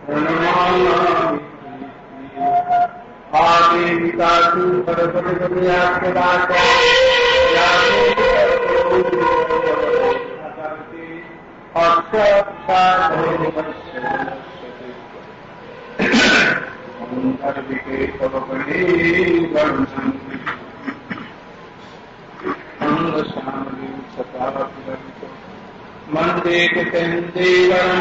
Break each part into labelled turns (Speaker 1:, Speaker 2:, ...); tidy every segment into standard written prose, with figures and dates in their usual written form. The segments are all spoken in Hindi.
Speaker 1: प्रणमामि आदि विकासु मंदे केन्द्रीवरं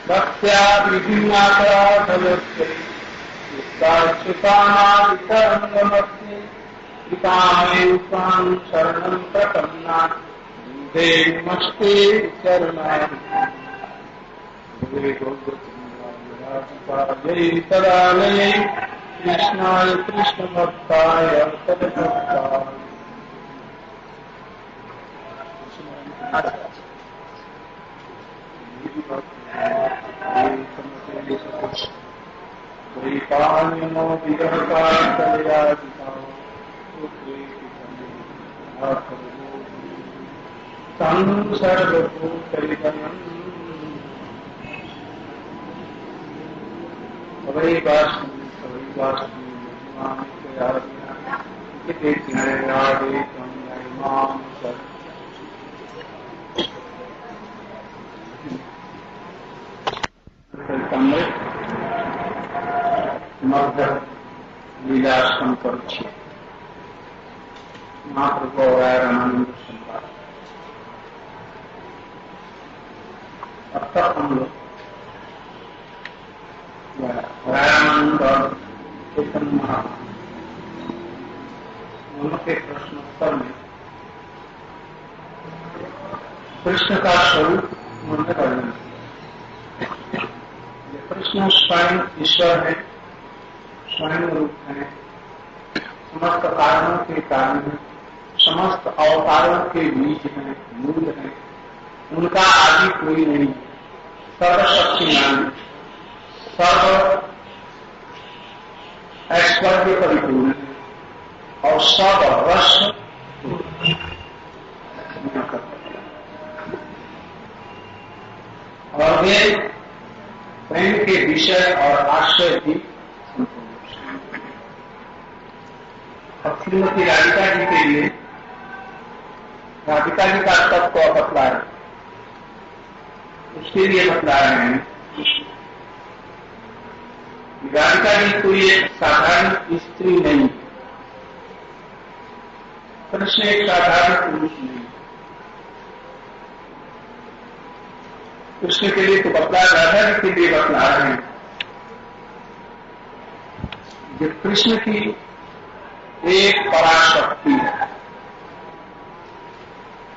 Speaker 1: भक्त्या विभिन्नाकराधलस्य युक्ताच्युतानादितरङ्गमस्ति कृपामेवां शरणं प्रपन्ना वन्दे नमस्ते चरणारि जय तदालये कृष्णाय कृष्णभक्ताय तद्भक्ताय परिपालनो विरहकालयादिता सर्वभूतैकम् लीलाश्रम परिचय महाप्रभु और रामानंद संवाद। अब तक हम लोग रामानंद और चेतन दोनों के प्रश्नोत्तर में कृष्ण का स्वरूप उन्होंने वर्णन किया। कृष्ण स्वयं ईश्वर है, स्वयं रूप है, समस्त कारणों के कारण है, समस्त अवतारों के बीज हैं, मूल हैं, उनका आदि कोई नहीं, सर्वशक्तिमान, सर्व ऐश्वर्य परिपूर्ण है और सब रस और वे प्रेम के विषय और आश्रय भी श्रीमती राधिका जी के लिए राधिका जी का तत्व बतला है, उसके लिए बतला रहे हैं। राधिका जी कोई एक साधारण स्त्री नहीं, कृष्ण एक साधारण पुरुष नहीं। कृष्ण के लिए तो बतला, राधा जी के लिए बतला रहे हैं। जो कृष्ण की एक पराशक्ति है,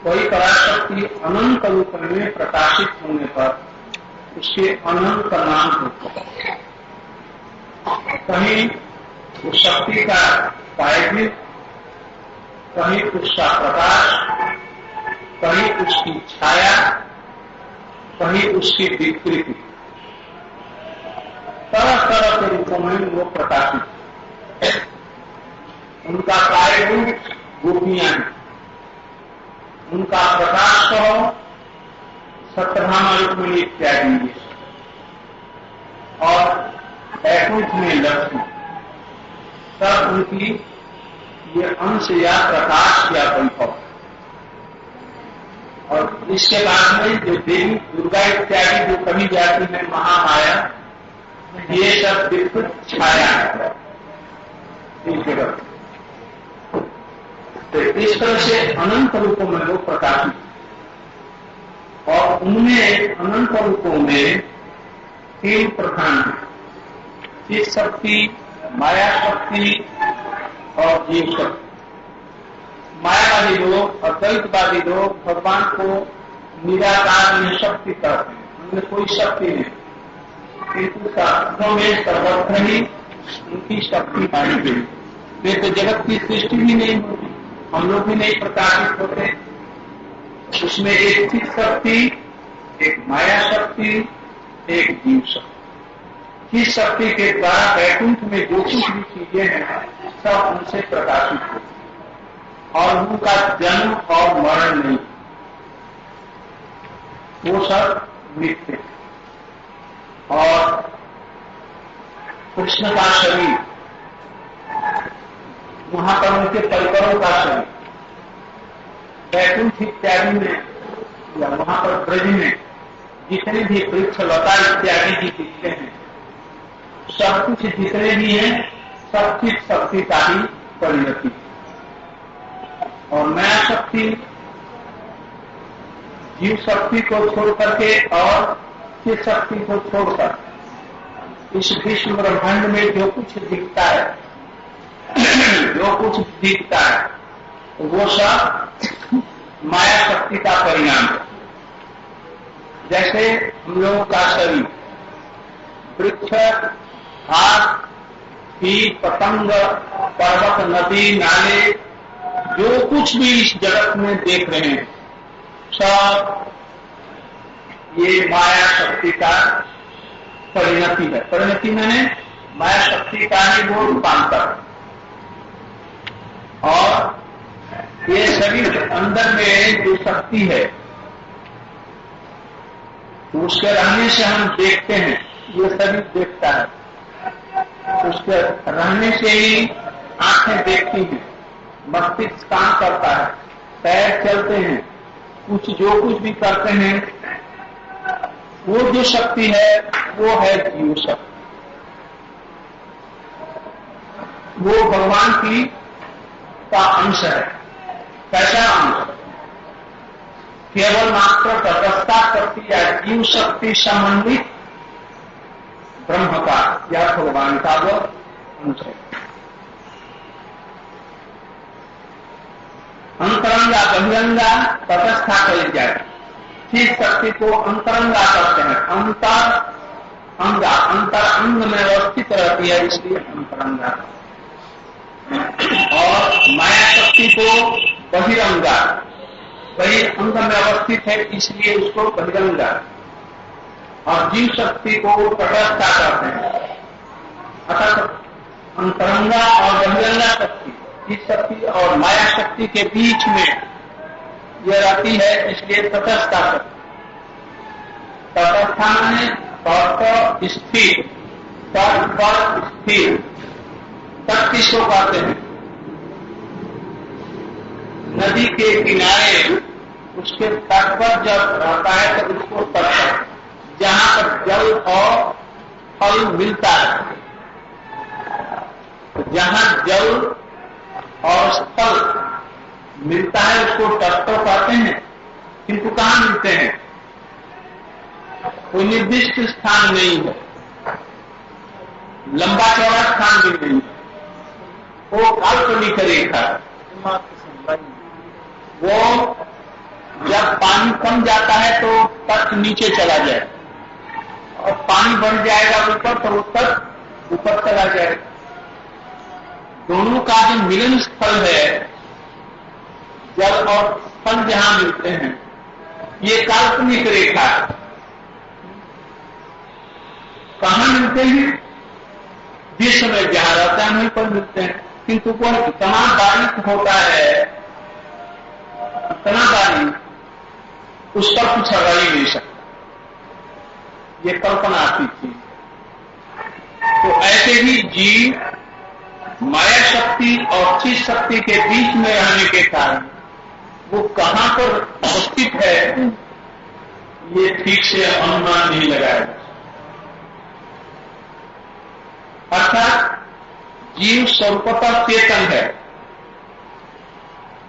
Speaker 1: वही पराशक्ति अनंत रूप में प्रकाशित होने पर उसके अनंत नाम होते हैं। कहीं उस शक्ति का कायदे, कहीं उसका प्रकाश, कहीं उसकी छाया, कहीं उसकी विकृति, तरह तरह के रूपों में वो प्रकाशित। उनका काय रूप गोपियां हैं, उनका प्रकाश स्वभाव सत्यभामा रुक्मिणी इत्यादि और बैकुंठ में लक्ष्मी, सब उनकी ये अंश या प्रकाश या वैभव। और इसके बाद में जो देवी दुर्गा इत्यादि जो कही जाती है महामाया, ये सब विकृत छाया है इस जगत। तो इस तरह से अनंत रूपों में वो प्रकाशित, और उनमें अनंत रूपों में तीन प्रधान है, चित शक्ति, माया शक्ति और जीव शक्ति। मायावादी लोग, अद्वैतवादी लोग भगवान को निराकार में शक्ति कहते हैं, उनमें कोई शक्ति नहीं, किंतु शास्त्रों में सर्वत्र ही उनकी शक्ति पाई गई। वे तो जगत की सृष्टि भी नहीं होती, हम लोग भी नहीं प्रकाशित होते। उसमें एक चित शक्ति एक माया शक्ति, एक जीव शक्ति। जिस शक्ति के द्वारा वैकुंठ में जो कुछ भी चीजें हैं सब उनसे प्रकाशित होती और उनका जन्म और मरण नहीं, वो सब मिथ्या। और कृष्ण का शरीर, वहां पर उनके परिकरों का शरीर, वैकुंठ इत्यादि में या वहां पर ब्रज में जितने भी वृक्ष लता इत्यादि भी दिखते हैं, सब कुछ जितने भी हैं सब कुछ शक्ति का ही परिणति। और नया शक्ति जीव शक्ति को छोड़ करके और चित शक्ति को छोड़कर इस विश्व ब्रह्मांड में जो कुछ दिखता है, जो कुछ दिखता है वो सब माया शक्ति का परिणाम है। जैसे हम लोगों का शरीर, वृक्ष, घास, कीट, पतंग, पर्वत, नदी, नाले, जो कुछ भी इस जगत में देख रहे हैं सब ये माया शक्ति का परिणति है। परिणति मैंने माया शक्ति का ही वो रूपांतर। और ये शरीर अंदर में जो शक्ति है उसके रहने से हम देखते हैं, ये शरीर देखता है, उसके रहने से ही आंखें देखती हैं, मस्तिष्क काम करता है, पैर चलते हैं, कुछ जो कुछ भी करते हैं, वो जो शक्ति है वो है जीव शक्ति। वो भगवान की का अंश है। कैसा अंश? केवल मात्र तटस्था शक्ति या जीव शक्ति समन्वित ब्रह्म का या भगवान का वो अंश है। अंतरंगा बहिरंगा तटस्था कही जाए। जिस शक्ति को अंतरंगा कहते हैं, अंतर अंग में अवस्थित रहती है इसलिए अंतरंगा। और माया शक्ति को बहिरंगा, अंग में अवस्थित है इसलिए उसको बहिरंगा। और जीव शक्ति को तटस्था कहते हैं। अर्थात अंतरंगा और बहिरंगा शक्ति, इस शक्ति और माया शक्ति के बीच में यह रहती है इसलिए तटस्था शक्ति। तटस्था माने तट स्थिर, तट पर स्थिर। तट किसको कहते हैं? नदी के किनारे उसके तट पर जब रहता है तो उसको तट, जहां पर जल और फल मिलता है, जहां जल और स्थल मिलता है उसको तट तो कहते हैं, किंतु कहां मिलते हैं? कोई निर्दिष्ट स्थान नहीं है, लंबा चौड़ा स्थान भी नहीं है, वो काल्पनिक रेखा है। वो जब पानी कम जाता है तो तट नीचे चला जाए और पानी बढ़ जाएगा ऊपर तो वो तट ऊपर चला जाएगा। दोनों का जो मिलन स्थल है, जल और स्थल जहां मिलते हैं, ये काल्पनिक रेखा है। कहां मिलते हैं? विश्व में जहां रहते हैं वहीं पर मिलते हैं, किंतु वो इतना बारीक होता है, इतना बारीक, उस पर कुछ रह ही नहीं सकता। ये कल्पना आती थी। तो ऐसे ही जीव माया शक्ति और चित शक्ति के बीच में रहने के कारण वो कहां पर अवस्थित है ये ठीक से अनुमान नहीं लगाया। अर्थात जीव स्वरूपतः चेतन है,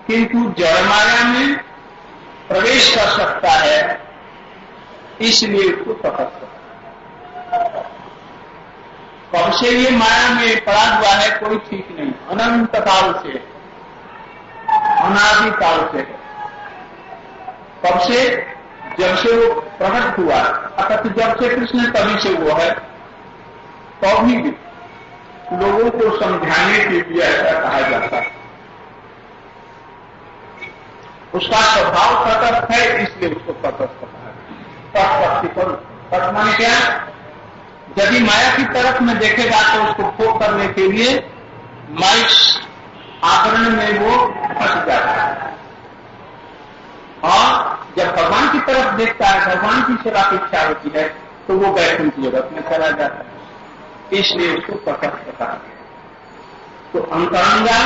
Speaker 1: किंतु जड़ माया में प्रवेश कर सकता है, इसलिए उसको पकड़ सकता है। कब से ये माया में पड़ा हुआ है कोई ठीक नहीं, अनंत काल से, अनादि काल से। कब से? जब से वो प्रकट हुआ, अर्थात जब से कृष्ण तभी से वो है। तो भी लोगों को समझाने के लिए ऐसा कहा जाता है। उसका स्वभाव तटस्थ है इसलिए उसको तटस्थ कहा। तत्शक्ति पर। तत् माने क्या? यदि माया की तरफ में देखेगा तो उसको भोग करने के लिए माया आवरण में वो फंस जाता है, और जब भगवान की तरफ देखता है, भगवान की सेवा की इच्छा होती है, तो वो वैकुंठ जगत में चला जाता है। इसलिए उसको तटस्थ कहा गया। तो अंतरंगा,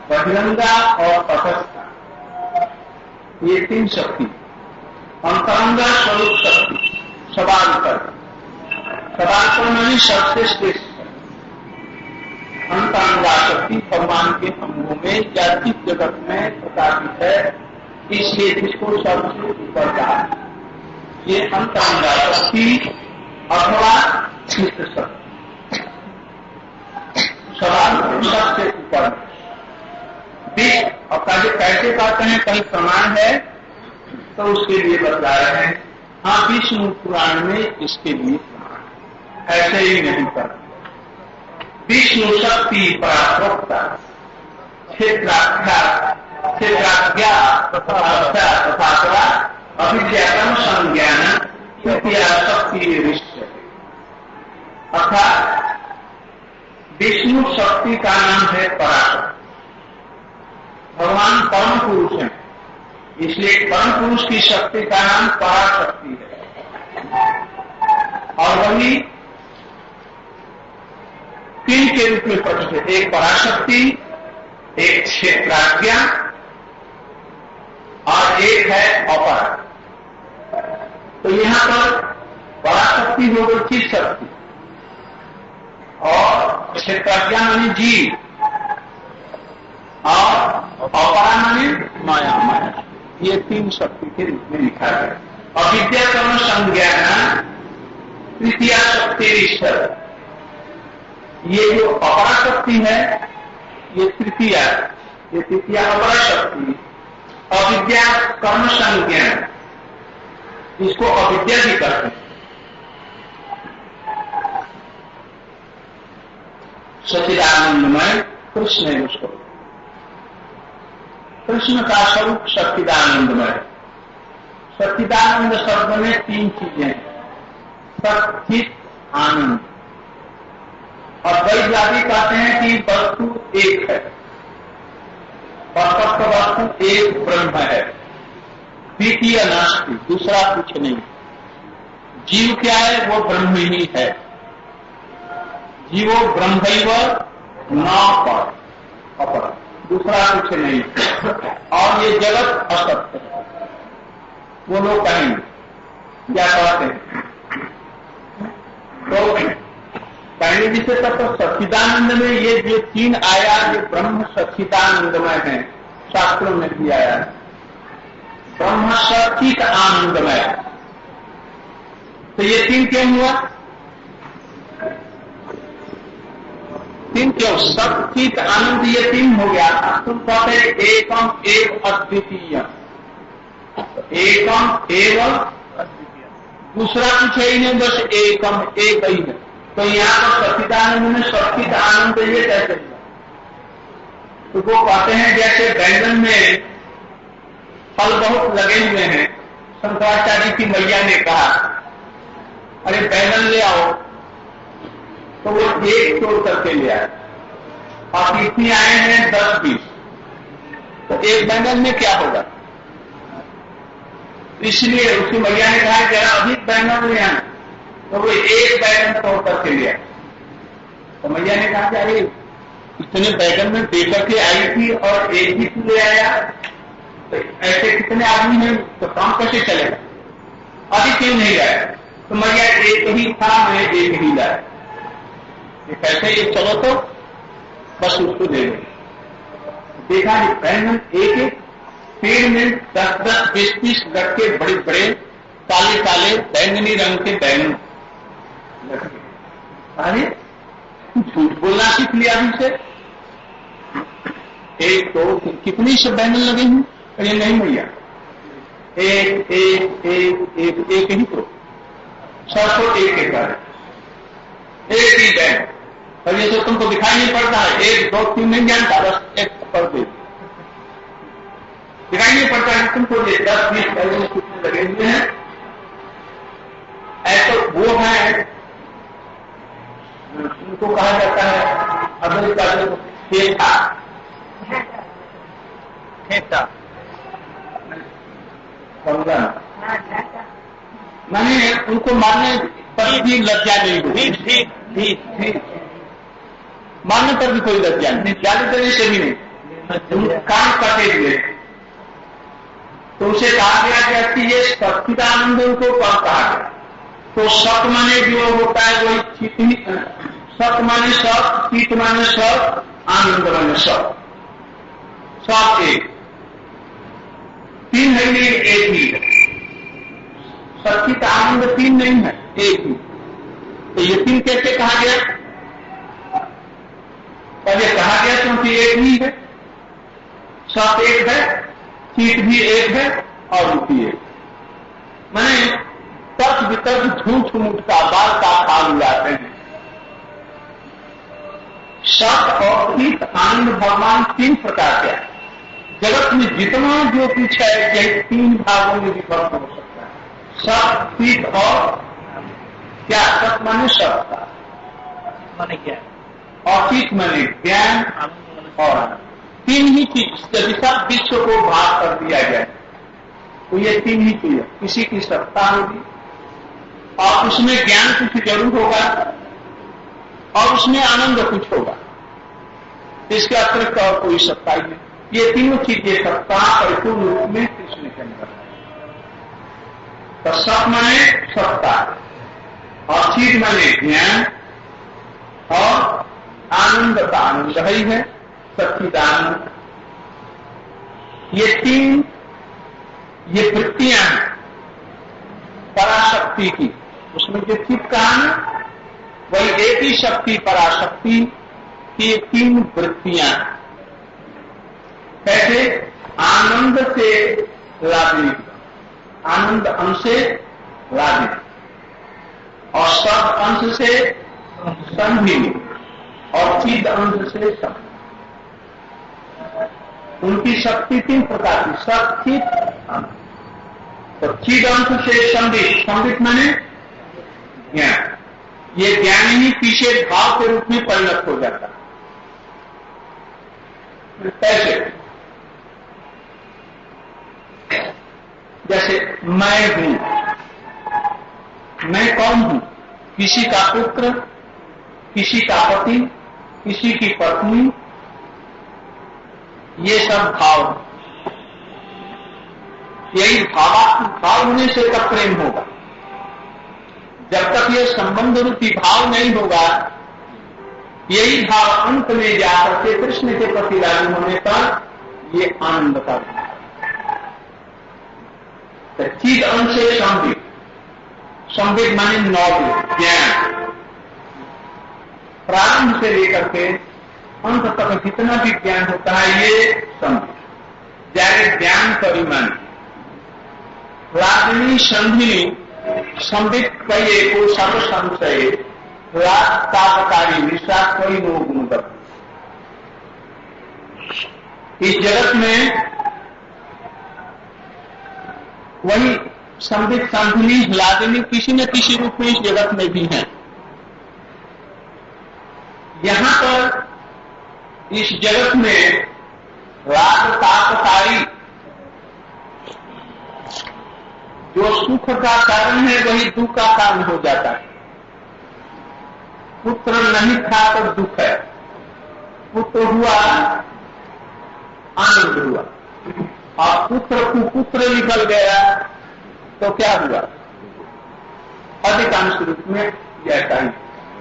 Speaker 1: बहिरंगा और तटस्थ, ये तीन शक्ति। अंतरंगा स्वरूप शक्ति, सवाल पर मानी सबसे श्रेष्ठ। अंतरंगा शक्ति भगवान के अंगों में या चित्त जगत में प्रकाशित है, इसलिए जिसको सबसे ऊपर कहा। ये अंतरंगा शक्ति अथवा चित्त शक्ति, सवाल सबसे ऊपर। और कैसे कहते हैं, कहीं प्रमाण है तो उसके लिए बता रहे हैं। हाँ, विष्णु पुराण में इसके लिए प्रमाण, ऐसे ही नहीं कर। विष्णु शक्ति पराप्रोक्ता क्षेत्राख्या तथा अभिज्ञातम संज्ञान तृतीया शक्ति रिष्ट। अर्थात विष्णु शक्ति का नाम है पराशक्ति। भगवान परम पुरुष हैं, इसलिए परम पुरुष की शक्ति का नाम पराशक्ति है। और वही तीन के रूप में प्रकट है, एक पराशक्ति, एक क्षेत्राज्ञा और एक है अपरा। तो यहां पर पराशक्ति हो गई चित्त शक्ति, और क्षेत्राज्ञा मानी जीव, और अपरा मानी माया। ये तीन शक्ति के रूप में लिखा है। अविद्या कर्म संज्ञान तृतीया शक्ति ईश्वर। ये जो अपरा शक्ति है, ये तृतीया अपरा शक्ति। अविद्या कर्म संज्ञान, इसको अविद्या भी कहते हैं। सच्चिदानंदमय कृष्ण है उसको। कृष्ण का स्वरूप सच्चिदानंदमय। सच्चिदानंद शब्द में तीन चीजें, सच्चित आनंद। और वैज्ञानिक कहते हैं कि वस्तु एक है, परतत्व वस्तु एक ब्रह्म है, द्वितीय नास्ति, दूसरा कुछ नहीं। जीव क्या है? वो ब्रह्म ही है। जीवो ब्रह्मैव न पर, दूसरा कुछ नहीं। और ये जगत असत्य है। वो लोग कहेंगे, क्या कहते हैं? तो कहने जिसे तो सच्चिदानंद में ये जो तीन आया, ये ब्रह्म सच्चिदानंदमय है, शास्त्रों में भी आया है। ब्रह्म सच्चित आनंदमय। तो ये तीन क्यों हुआ? तीन क्यों? सच्चित आनंद, ये तीन हो गया। तुम कहते एकम एक अद्वितीय, एकम एवं अद्वितीय, दूसरा कुछ है ही नहीं, बस एकम एक ही है। तो यहाँ पर सच्चिदानंद में सच्चित आनंद ये कैसे हुआ? तो वो कहते हैं जैसे बैंगन में फल बहुत लगे हुए हैं, शंकराचार्य की मैया ने कहा अरे बैंगन ले आओ, तो वो एक तोड़ करके ले आए, और कितनी आए हैं 10-20, तो एक बैंगन में क्या होगा? इसलिए उसकी मैया ने कहा जरा अधिक बैंगन ले आए, तो वो एक बैगन तोड़ करके लिया। तो मैया ने कहा कि अरे इतने बैगन में दे करके आई थी और एक ही ले आया, तो ऐसे कितने आदमी हैं, तो काम कैसे चलेगा? अधिक क्यों नहीं लाया? तो मैया एक ही था, मैं एक ही लाया। ये कैसे? ये चलो तो बस उसको दे दो। देखा कि बैंगन एक एक पेड़ में 10-10, 20-20 लटके, बड़े बड़े काले काले बैंगनी रंग के बैंगन। अरे झूठ बोलना सीख लिया हमसे। एक दो कितनी से बैंगन लगे हैं? अरे नहीं भैया, एक एक एक एक एक ही तो 700 एक एकड़, एक ही बैंगन। और ये तो तुमको दिखाई नहीं पड़ता है, 1, 2, 3 नहीं जानता, बस एक पकड़ दे दिखाई नहीं पड़ता है तुमको। ये 10-20 बैंगन कितने लगे हुए हैं, वो है, उनको कहा जाता है अद्वैत का जो ठेठा, मैंने उनको मारने पर भी लज्जा नहीं हुई, मारने पर भी कोई लज्जा नहीं, गाली देने से भी नहीं, कान कटे हुए। तो उसे कहा गया कि ये सच्चिदानंद को कौन कहा गया? तो सत माने जो होता है वही चित, सत माने सत, चित माने सत, आनंद माने सत, सब एक, तीन है नहीं, एक ही है। सच्चित आनंद तीन नहीं है, एक ही। तो ये तीन कैसे कहा गया? पहले कहा गया क्योंकि एक ही है, सत एक है, चित भी एक है और रूपी एक। मैंने तर्क वितर्क झूठ मूठ का बाल का खा उड़ाते हैं। सत और चित आनंद भगवान तीन प्रकार के हैं। जगत में जितना जो कुछ है यही तीन भागों में विभक्त हो सकता है, सत, चित और क्या? सत माने सत्ता माने क्या, और चित माने ज्ञान और आनंद। तीन ही चीज यदि सब विश्व को भाग कर दिया जाए तो ये तीन ही चीज है। किसी की सत्ता होगी और उसमें ज्ञान कुछ जरूर होगा और उसमें आनंद कुछ होगा, इसके अतिरिक्त और कोई सत्ता ही नहीं। ये तीनों चीजें सत्ता परिपूर्ण रूप में कृष्ण के अंदर है। तो सत माने सत्ता और चित माने ज्ञान और आनंद का आनंद ही है, सच्चिदानंद। ये तीन ये वृत्तियां हैं पराशक्ति की। उसमें जो चित कहा ना वही एक ही शक्ति पराशक्ति की तीन वृत्तियां हैं। कैसे? आनंद से राजनीति, आनंद अंश से राजनीति और सत अंश से संधि और चिद अंश से सत। उनकी शक्ति तीन प्रकार की, सत, चित, अंश। तो चिद अंश से संदित, संदित माने ज्ञान। ये ज्ञान ही पीछे भाव के रूप में परिणत हो जाता है। कैसे? जैसे मैं हूं, मैं कौन हूं? किसी का पुत्र, किसी का पति, किसी की पत्नी, ये सब भाव। यही भाव होने से तब प्रेम होगा। जब तक ये संबंध रूपी भाव नहीं होगा, यही भाव अंत में जाकर के कृष्ण के प्रति राजी होने पर ये आनंद का भाव। चिद अंश से संबित, संबित माने नॉलेज, ज्ञान। प्रारंभ से लेकर के अंत तक जितना भी ज्ञान होता है ये संबित। जैसे ज्ञान परिमाण रागिनी संधिनी संबित कहिए को सर्व संशय राग तापकारी विश्वास कोई नो गुणवत्ता। इस जगत में वही संबित संधिनी लादिनी किसी न किसी रूप में इस जगत में भी है। यहां पर इस जगत में राग तापकारी जो सुख का कारण है वही दुख का कारण हो जाता है। पुत्र नहीं था तो दुख है, पुत्र हुआ आनंद हुआ, और पुत्र कुपुत्र निकल गया तो क्या हुआ? अधिकांश रूप में ऐसा ही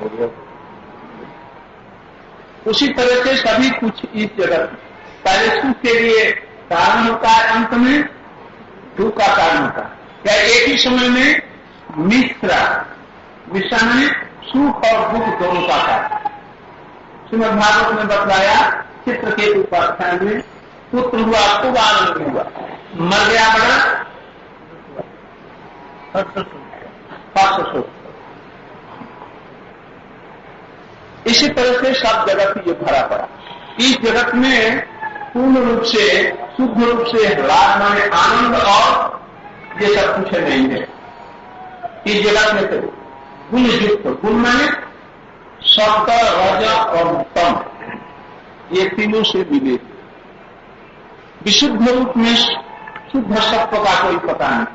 Speaker 1: हो गया। उसी तरह से सभी कुछ इस जगत में पहले सुख के लिए कारण होता है, अंत में दुख का कारण होता है। क्या एक ही समय में मिश्रा, मिश्रा में सुख और दुख दोनों का कारण। श्रीमद् भागवत में बतलाया चित्रकेतु उपाख्यान में पुत्र हुआ खूब आनंद हुआ, मर गया बड़ा सुख। इसी तरह से सब जगत ये भरा पड़ा। इस जगत में पूर्ण रूप से शुद्ध रूप से राग माने आनंद और ये सब कुछ नहीं है इस जगत में। तो गुण युक्त, गुण माने सत्व, रज और तम, ये तीनों से मिले। विशुद्ध रूप में शुद्ध सत्व का कोई पता नहीं।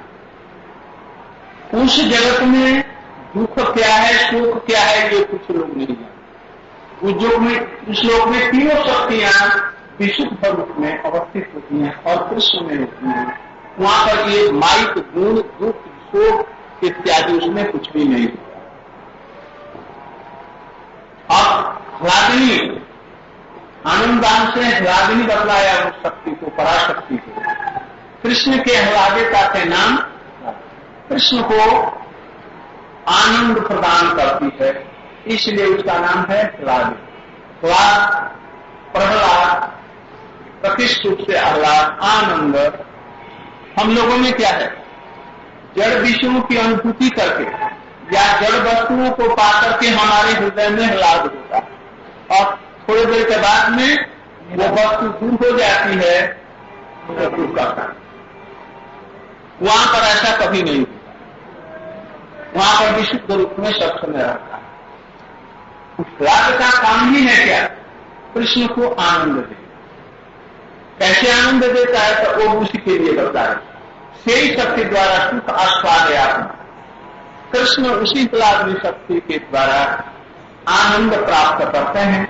Speaker 1: उस जगत में दुख क्या है, सुख क्या है, ये कुछ लोग नहीं जानते। उस लोक में तीनों शक्तियां विशुद्ध रूप में अवस्थित होती हैं और कृष्ण में होती हैं। वहां पर ये माइक, गुण, दुख, शोक इत्यादि उसमें कुछ भी नहीं। अब ह्लादिनी, आनंदान से ह्लादिनी बदलाया उस शक्ति को, पराशक्ति को। कृष्ण के ह्लादिता के नाम, कृष्ण को आनंद प्रदान करती है, इसलिए उसका नाम है ह्लाद। ह्लाद, प्रहलाद, प्रतिष्ठ रूप से आह्लाद, आनंद। हम लोगों में क्या है, जड़ विषयों की अनुभूति करके या जड़ वस्तुओं को पाकर के हमारे हृदय में ह्लाद होता है और थोड़ी देर के बाद में वो वस्तु दूर हो जाती है, तो दुख करता है। वहां पर ऐसा कभी नहीं होता, वहां पर विशुद्ध रूप में सब समय रहता है। ह्लाद का काम ही है क्या, कृष्ण को आनंद दे। कैसे आनंद देता है तो वो उसी के लिए बता है। से ही शक्ति द्वारा सुख आस्वाद आत्मा, कृष्ण उसी ह्लादनी शक्ति के द्वारा आनंद प्राप्त करते हैं।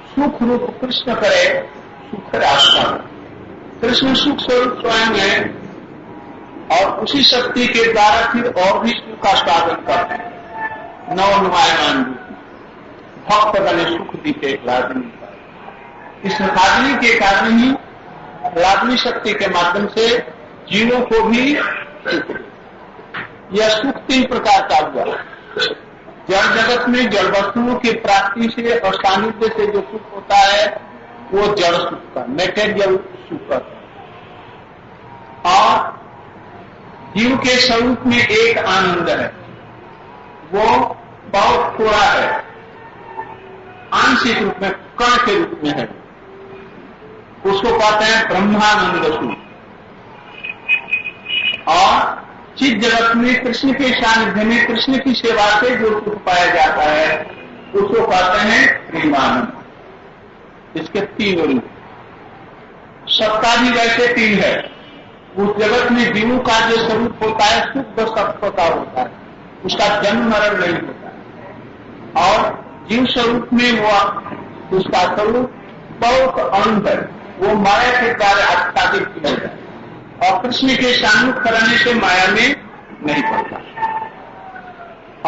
Speaker 1: सुख रूप कृष्ण करे सुख आस्वाद, कृष्ण सुख स्वरूप स्वयं है और उसी शक्ति के द्वारा फिर और भी सुख का स्वागत करते हैं। नवनुमायमान भक्त बने सुख दीते ह्लादिनी। इस ह्लादिनी के कारण ही ह्लादिनी शक्ति के माध्यम से जीवों को भी यह सुख 3 प्रकार का हुआ। जड़ जगत में जड़ वस्तुओं की प्राप्ति से और सानिध्य से जो सुख होता है वो जड़ सुख का, मेटेरियल सुख का। और जीव के स्वरूप में एक आनंद है, वो बहुत थोड़ा है, आंशिक रूप में, कण के रूप में है। उसको कहते हैं ब्रह्मानंद सुख। और चित जगत में कृष्ण के सानिध्य में कृष्ण की सेवा से जो सुख पाया जाता है उसको कहते हैं प्रेमानंद। इसके 3 रूप, सत्ता भी वैसे 3 है। उस जगत में जीवों का जो स्वरूप होता है शुद्ध सत्व का होता है, उसका जन्म मरण नहीं होता है। और जीव स्वरूप में वो उसका स्वरूप बहुत अनंत है, वो माया के द्वारा आच्छादित किया जाता है और कृष्ण के सान्मुख करने से माया में नहीं पड़ता।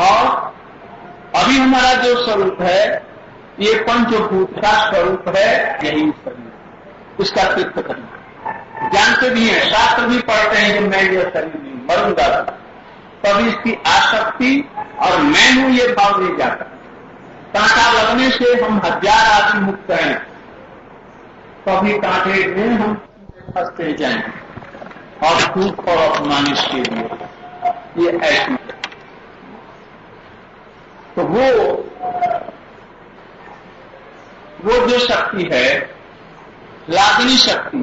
Speaker 1: और अभी हमारा जो स्वरूप है ये पंचभूत का स्वरूप है, यही शरीर, उसका तीर्थ करना। जानते भी हैं, शास्त्र भी पढ़ते हैं कि मैं यह शरीर नहीं, मरूंगा, तभी इसकी आसक्ति और मैं हूं ये भाव नहीं जाता। कांटा लगने से हम 1000 आदमी मुक्त हैं, कभी कांटे में हम फंसते जाएंगे और दुख और अपमान इसके लिए ये ऐसी। तो वो जो शक्ति है लादनी शक्ति,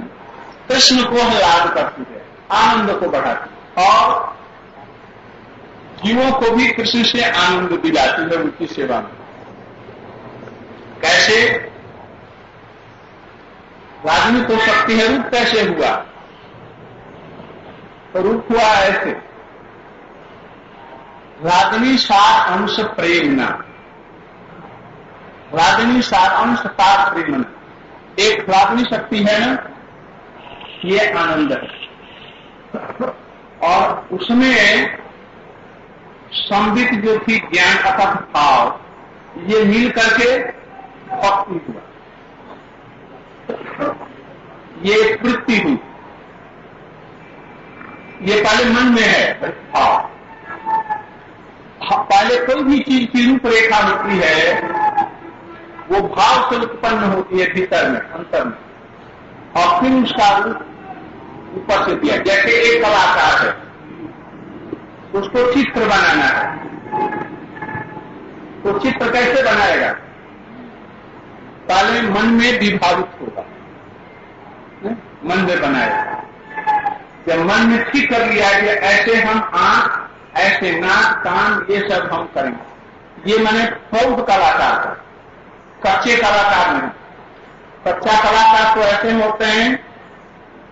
Speaker 1: कृष्ण को लाद करती है, आनंद को बढ़ाती है और जीवों को भी कृष्ण से आनंद दिलाती है उनकी सेवा में। कैसे? लादनी तो शक्ति है, रूप कैसे हुआ? तो रूप हुआ ऐसे, लादनी 7 अंश प्रेमना, लादनी 7 अंश 7 प्रेमना। एक लादनी शक्ति है ना, ये आनंद है और उसमें संबित जो थी ज्ञान अथक भाव, ये मिल करके भक्ति हुआ, ये वृत्ति हुई। ये पहले मन में है भाव, पहले कोई भी चीज की रूपरेखा होती है वो भाव से उत्पन्न होती है भीतर में, अंतर में, और फिर उसका रूप ऊपर से दिया। जैसे एक कलाकार है, उसको चित्र बनाना है, तो चित्र कैसे बनाएगा? पहले मन में विभावित होगा, मन में बनाएगा। जब मन में ठीक कर लिया कि ऐसे हम आंख, ऐसे नाक कान ये सब हम करेंगे। ये मैंने प्रौढ़ कलाकार का, कच्चे कलाकार नहीं। कच्चा कलाकार तो ऐसे होते हैं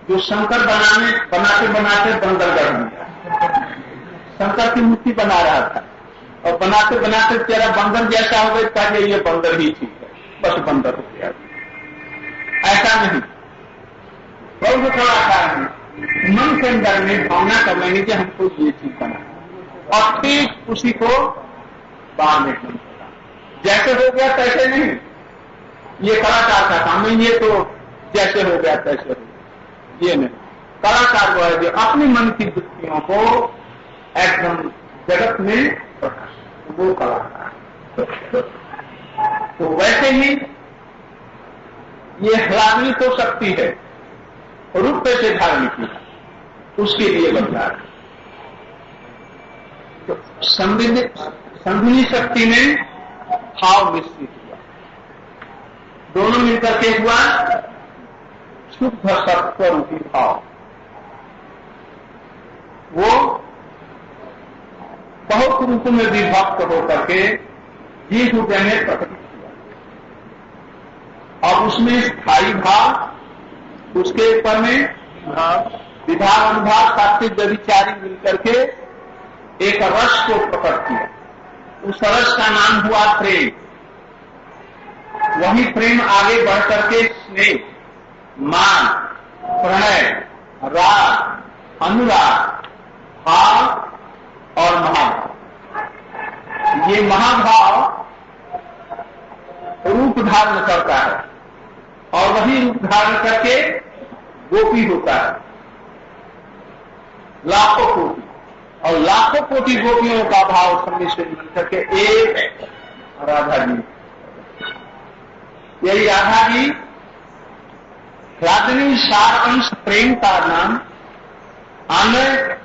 Speaker 1: जो शंकर बनाते बनाते बंदर कर दिया। शंकर की मूर्ति बना रहा था और बनाते बनाते तेरा बंदर जैसा हो गया, कहा ये बंदर ही ठीक है, बस बंदर हो गया। ऐसा नहीं, प्रौढ़ कलाकार में मन के अंदर में भावना कर लेंगे कि हमको ये चीज बना, और ठीक उसी को बाहर निकलना। जैसे हो गया तैसे नहीं, ये कलाकार का काम नहीं। ये तो जैसे हो गया तैसे हो गया, ये नहीं। कलाकार वो है जो अपनी मन की वृत्तियों को एकदम जगत में प्रकाश, वो कलाकार। तो वैसे ही ये हलादनी तो शक्ति है, रूप से धारण की, उसके लिए बदला। तो संधिनी शक्ति में भाव निश्चित हुआ, दोनों मिलकर के हुआ शुद्ध सत्व रूपी भाव। वो बहुत रूप में विभक्त होकर के जीव हृदय में प्रकटित हुआ, और उसमें स्थायी भाव, उसके ऊपर में विभाग अनुभाग सात्विक व्यभिचारी मिलकर के एक रस को प्रकट किया। उस रस का नाम हुआ प्रेम। वही प्रेम आगे बढ़ करके स्नेह, मान, प्रणय, राग, अनुराग, भाव और महाभाव। ये महाभाव रूप धारण करता है, और वही रूप धारण करके गोपी होता है, लाखों कोटि, और लाखों कोटि गोपियों का भाव सम्मिश्रण मिलकर के एक राधा जी। यही राधा जी राधनी सार अंश प्रेम का नाम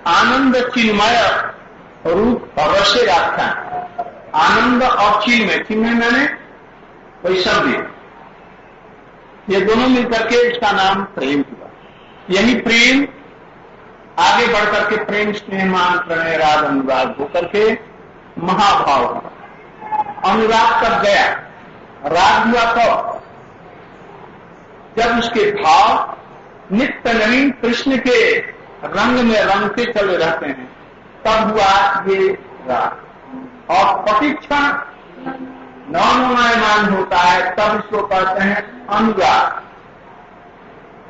Speaker 1: आनंद चिन्मय रूप और रसे आख्यान। आनंद और चिन्मय, चिन्मय मैंने वैषम्य, ये दोनों मिलकर के इसका नाम प्रेम हुआ। यही प्रेम आगे बढ़कर के प्रेम स्नेह मान प्रणय राग अनुराग होकर के महाभाव हुआ। अनुराग कब गया, राग हुआ कब, जब उसके भाव नित्य नवीन कृष्ण के रंग में रंगते चले रहते हैं, तब हुआ ये राग। और प्रतीक्षा नवनयमान होता है, तब इसको कहते हैं अनुराग।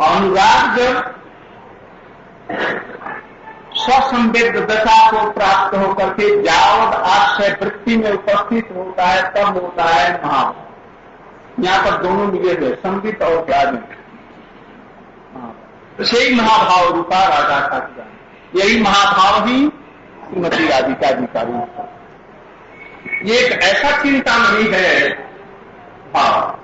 Speaker 1: अनुराग जब स्वसंवेद दशा को प्राप्त होकर के जावद आश्रय वृत्ति में उपस्थित होता है, तब होता है महाभाव। यहाँ पर दोनों मिले हुए संगीत और ज्ञान, यही महाभाव रूपा राधा ठाकुर। यही महाभाव ही श्रीमती राधिका जी का रूप है। ये एक ऐसा चिंता नहीं है भाव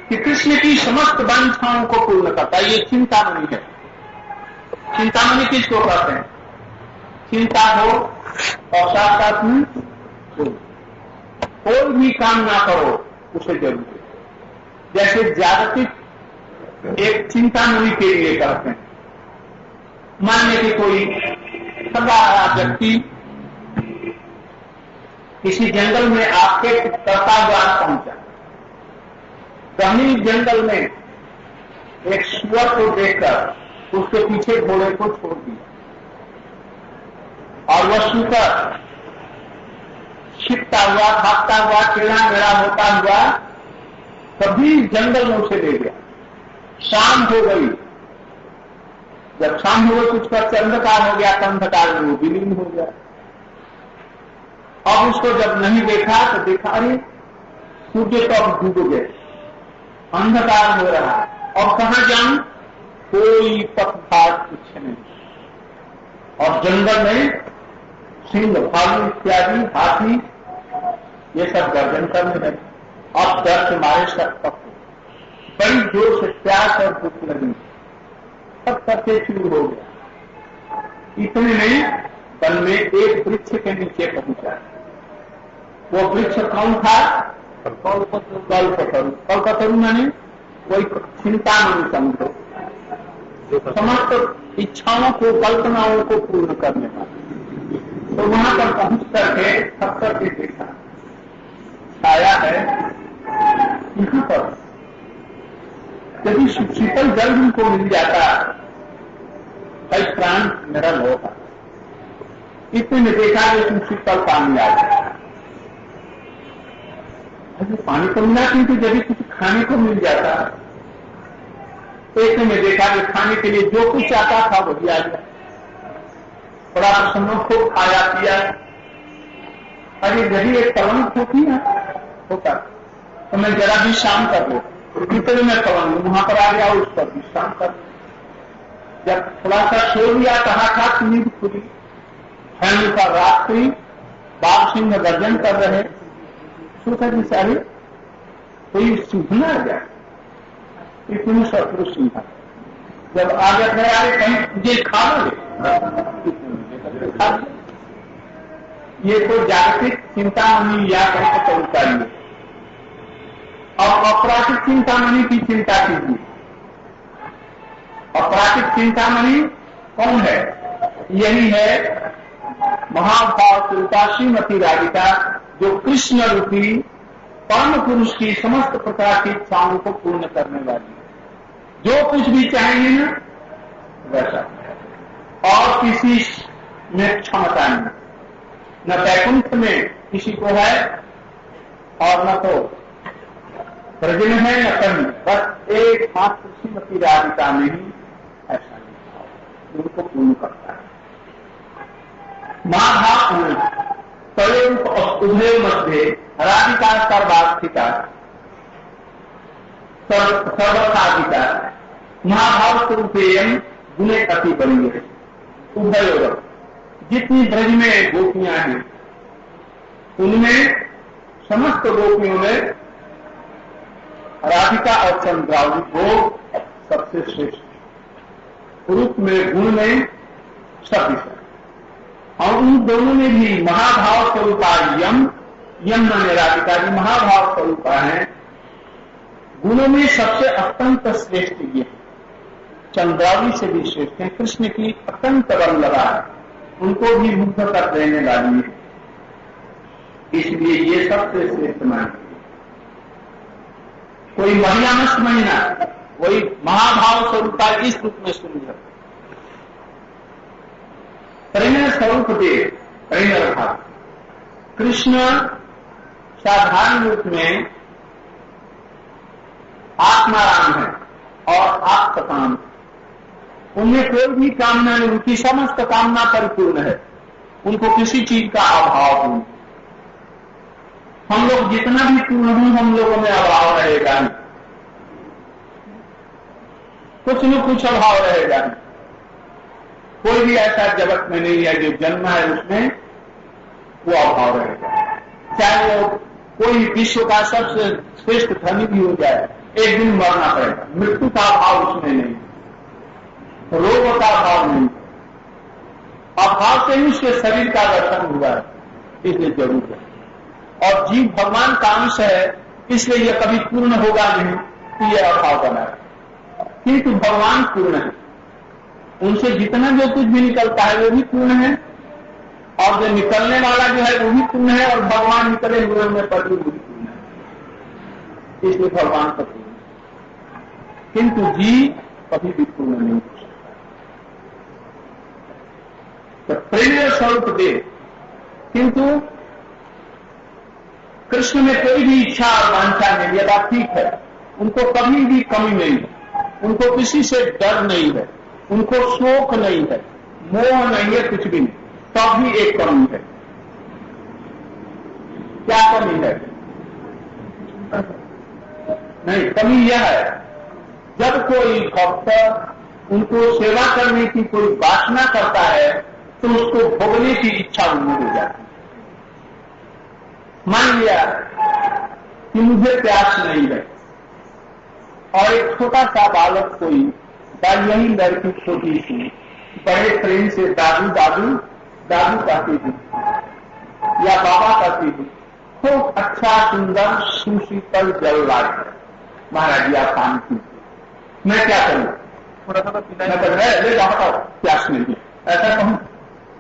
Speaker 1: कि कृष्ण की समस्त वांछाओं को पूर्ण करता है, ये चिंतामणि है। चिंतामणि किसको कहते हैं, चिंता हो और साथ साथ में कोई भी काम ना करो उसे जरूर। जैसे जागतिक एक चिंतामणि के लिए कहते हैं, मान लें कि कोई सदा व्यक्ति किसी जंगल में आपके करता हुआ पहुंचा, गहनी जंगल में एक सुअर को देखकर उसके पीछे घोड़े को छोड़ दिया, और वह सुअर छिपता हुआ भागता हुआ टेढ़ा मेढ़ा होता हुआ कभी जंगल में उसे ले गया। शाम हो गई, जब शाम हो गई कुछ का अंधकार हो गया, तो अंधकार में वो विलीन हो गया। अब उसको जब नहीं देखा तो देखा अरे सूर्य तो अब डूब गए, अंधकार हो रहा है, और कहां जाऊं, कोई पथघाट कुछ नहीं। और जंगल में सिंह भालू इत्यादि हाथी ये सब गर्जन करने लगे। अब डर से मारे सब तक बड़ी जोर से प्यास और भूख लगी, सब करके शुरू हो गया। इतने में वन में एक वृक्ष के नीचे पहुंचा। वो वृक्ष कौन था, कल्पतरु। मैंने कोई चिंतामणि समझो, समस्त इच्छाओं को, कल्पनाओं को पूर्ण करने वाला। तो वहां पर पहुंच करके सब करके देखा, छाया है यहाँ पर। यदि शीतल जल उनको मिल जाता कई प्राण निरल होगा। इतने में देखा कि उसमें शीतल पानी आ गया। पानी तो मिला क्योंकि यदि कुछ खाने को मिल जाता, तो इतने में देखा कि खाने के लिए जो कुछ आता था वही आ गया। बड़ा प्रसन्न, खूब खाया पिया। अरे यदि एक पलंग होती है होता तो मैं जरा भी शाम कर लो, इतने में पलंग वहां पर आ गया, उस पर भी शाम कर लो। जब थोड़ा सा सो लिया, कहा था नींद खुली, फैन का रात्रि, बाघ सिंह गर्जन कर रहे, सोचा जी सारे कोई सूखना आ गया, इतने शत्रु सिंह था। जब आगे खड़े कहीं तुझे खा लो, ये तो जागतिक चिंतामणि या कहीं तो उतारिए और अपराधिक चिंतामणि की चिंता कीजिए। अपराधिक चिंतामणि कौन है? यही है महाभाव स्वरूपा श्रीमती राधिका, जो कृष्ण रूपी परम पुरुष की समस्त प्रकार की इच्छाओं को पूर्ण करने वाली है। जो कुछ भी चाहेंगे ना वैसा, और किसी में क्षमता नहीं, न वैकुंठ में किसी को है और न तो ब्रज में है न कहीं, बस एक मात्र श्रीमती राधिका में ही ऐसा नहीं, उनको पूर्ण करता है। महाभाव तयोरूप उभय मध्य राधिका सर्वाधिका सर्वसाधिका महाभाव स्वरूपेयम गुणे अति बड़ी है। उभय जितनी ब्रज में गोपियां हैं उनमें समस्त गोपियों में राधिका और चंद्रावली को सबसे श्रेष्ठ, रूप में गुण में सभी, और उन दोनों में भी महाभाव स्वरूपा यम माने राधिका जी महाभाव स्वरूपा है। गुणों में सबसे अत्यंत श्रेष्ठ ये चंद्रावली से भी श्रेष्ठ है। कृष्ण की अत्यंत वल्लभा है, उनको भी मुग्ध कर देने वाली है, इसलिए ये सबसे श्रेष्ठ मानी। कोई महिला न समझना, वही महाभाव स्वरूपा इस रूप में सुन जाए। प्रेम स्वरूप दे प्रेम रखा। कृष्ण साधारण रूप में आत्माराम है और आत्मकाम, उनमें कोई भी कामना नहीं, उनकी समस्त कामना परिपूर्ण है, उनको किसी चीज का अभाव नहीं। हम लोग जितना भी पूर्ण हूं, हम लोगों में अभाव रहेगा नहीं, कुछ न कुछ अभाव रहेगा नहीं। कोई भी ऐसा जगत में नहीं है जो जन्म है उसमें वो अभाव रहेगा। चाहे वो कोई विश्व का सबसे श्रेष्ठ धनी भी हो जाए, एक दिन मरना पड़ेगा। मृत्यु का अभाव उसमें नहीं, रोग का अभाव नहीं, अभाव से ही उसके शरीर का दर्शन हुआ है, इसलिए जरूर है। और जीव भगवान का अंश है, इसलिए यह कभी पूर्ण होगा नहीं कि यह अभाव बना है, किंतु भगवान पूर्ण है, उनसे जितना जो कुछ भी निकलता है वो भी पूर्ण है, और जो निकलने वाला जो है वो भी पूर्ण है, और भगवान निकले हुए में पर भी पूर्ण है, इसलिए भगवान का पूर्ण है। किंतु जीव कभी भी पूर्ण नहीं हो सकता। तो प्रेम स्वरूप दे, किंतु कृष्ण में कोई भी इच्छा और वांछा नहीं, यह बात ठीक है। उनको कभी भी कमी नहीं है, उनको किसी से डर नहीं है, उनको शोक नहीं है, मोह नहीं है, कुछ भी नहीं। तब भी एक कमी है। क्या कमी है? नहीं, कमी यह है जब कोई भक्त उनको सेवा करने की कोई वासना करता है तो उसको भोगने की इच्छा उनमें हो जाती है। मान लिया कि मुझे प्यास नहीं है और एक छोटा सा बालक कोई यही लड़की छोटी सी बड़े प्रेम से दादू दादू दादू कहती थी या बाबा कहती थी, खूब अच्छा सुंदर सुशीतल जल लाए महाराज या पानी पी, मैं क्या करूं?
Speaker 2: थोड़ा सा तो पिलाई
Speaker 1: ले जाओ हटाओ, प्यास नहीं है, ऐसा कहूं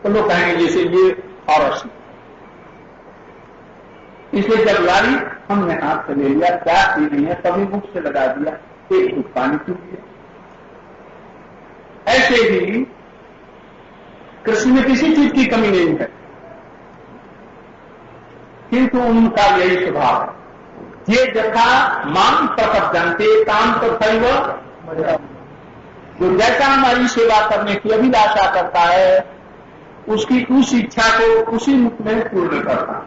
Speaker 1: तो लोग कहेंगे जैसे ये औरस। इसलिए जब लाई हमने हाथ से ले लिया, प्यास भी नहीं है, कभी मुख से लगा दिया, एक घूंट पानी पी लिया। ऐसे ही कृष्ण में किसी चीज की कमी नहीं है, किंतु उनका यही स्वभाव है, ये जथा माम प्रपद्यन्ते ताम तथैव, जो जैसा हमारी सेवा करने की अभिलाषा करता है उसकी उस इच्छा को उसी मुख में पूर्ण करता।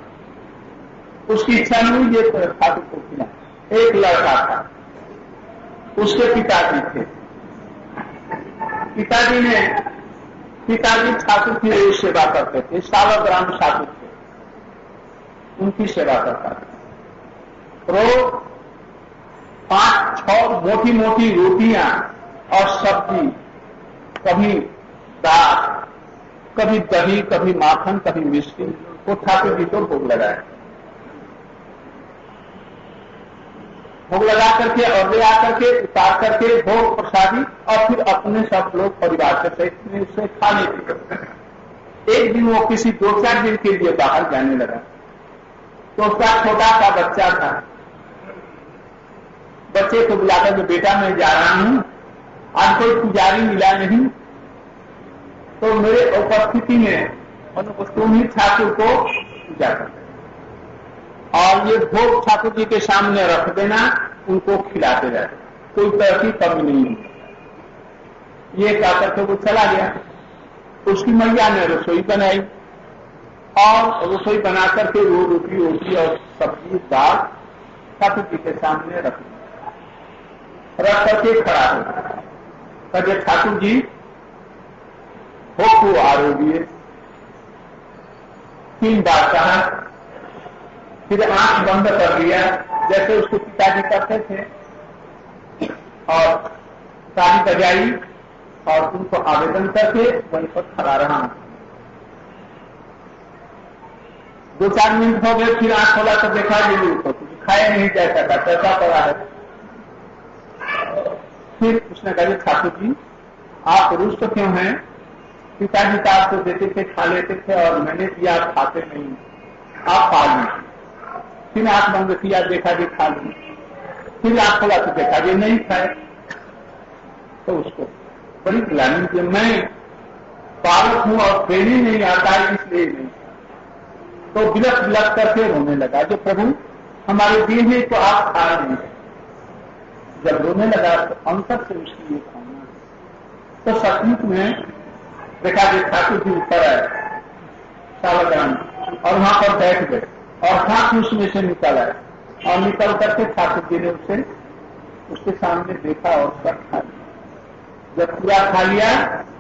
Speaker 1: उसकी इच्छा नहीं ये ठाकुर को खिला। एक लड़का था, उसके पिताजी थे, पिताजी ठाकुर की रोज सेवा करते थे, सावग्राम ठाकुर थे, उनकी सेवा करता था। रोज 5-6 मोटी मोटी रोटियां और सब्जी, कभी दाल, कभी दही, कभी माखन, कभी मिष्टी, वो ठाकुर जी को भोग लगाए। भोग लगा करके और ले आकर के उतार करके भोग प्रसादी, और फिर अपने सब लोग परिवार के सहित उसे खा लेते। एक दिन वो किसी 2-4 दिन के लिए बाहर जाने लगा, तो उसका छोटा सा बच्चा था। बच्चे को बुलाकर के, बेटा मैं जा रहा हूं, आज कोई पुजारी मिला नहीं, तो मेरे उपस्थिति में तुम ही ठाकुर को पूजा कर, और ये भोग ठाकुर जी के सामने रख देना, उनको खिलाते जाए, कोई तरह की कमी नहीं है। ये कहकर के वो चला गया। उसकी मैया ने रसोई बनाई, और रसोई बना करके वो रोटी और सब्जी दाल ठाकुर जी के सामने रख करके खड़ा हो गया। ठाकुर जी भोग को आरोगिए, 3 बार कहा, फिर आंख बंद कर लिया जैसे उसके पिताजी करते थे, और ताली बजाई और उनको आवेदन करके वहीं पर खड़ा रहा। 2-4 मिनट हो गए, फिर आंख खोला तो देखा ये उसको कुछ खाया नहीं जैसा था, कैसा पड़ा है। फिर उसने कहा, ठाकुर जी आप रुष्ट क्यों हैं? पिताजी का आपको देते थे, खा लेते थे, और मैंने दिया आप खाते नहीं, आप खा लीजिए। फिर आंख बंद किया, देखा जी खा ली, फिर आंख खोला तो देखा जी नहीं खाए। तो उसको बड़ी ग्लानि कि मैं पालक हूं और प्रेमी नहीं आता है, इसलिए नहीं। तो बिलक करके रोने लगा, जो प्रभु हमारे दिए हैं तो आप खा नहीं। जब रोने लगा तो अंतर से उसकी ये भावना, तो सचमुच में देखा जी ठाकुर जी ऊपर आए सावधान, और वहां पर बैठ गए, और हाथ उसमें से निकल आए, और निकल करके ठाकुर जी ने उसे उसके सामने देखा और सब खा लिया। जब पूरा खा लिया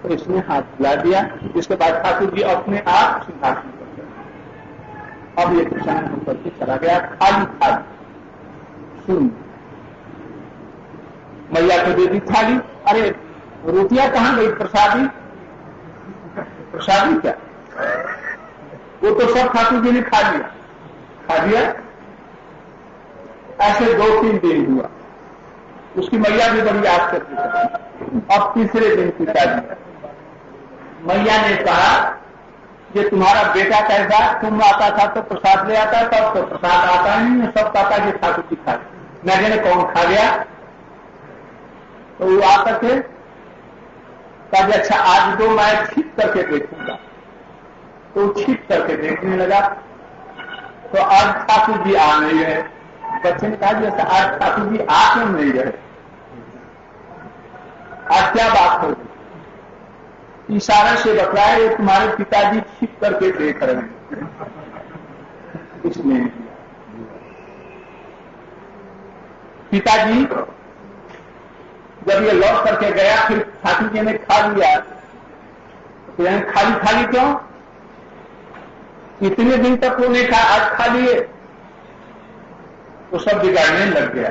Speaker 1: तो इसने हाथ हिला दिया। इसके बाद ठाकुर जी अपने आप सिंहासन पर गए। अब ये किसान होकर के चला गया, खाली सुन मैया को दे दी थाली। अरे रोटियां कहां गई? प्रसादी क्या? वो तो सब ठाकुर जी ने खा लिया। ऐसे 2-3 दिन हुआ। उसकी मैया भी बड़ी आश्चर्य थी। अब तीसरे दिन पिताजी, मैया ने कहा, ये तुम्हारा बेटा कैसा? तुम आता था तो प्रसाद ले आता, तब तो प्रसाद आता नहीं, सब कहता कि ठाकुर जी खा गए, न जाने कौन खा गया। तो वो आकर के कहा, अच्छा आज दो मैं छिप करके देखूंगा। तो छिप करके देखने लगा तो आज ठाकुर जी आ नहीं रहे। बच्चे ने कहा, जैसा आज ठाकुर जी आ क्यों नहीं रहे, आज क्या बात होगी? इशारे से बतलाए, तुम्हारे पिताजी छिप करके देख रहे हैं। इसने पिताजी जब ये लौट करके गया, फिर ठाकुर जी ने खा लिया। तो खाली क्यों? इतने दिन तक वो नहीं खा, आज खा लिए। तो सब बिगाड़ने लग गया।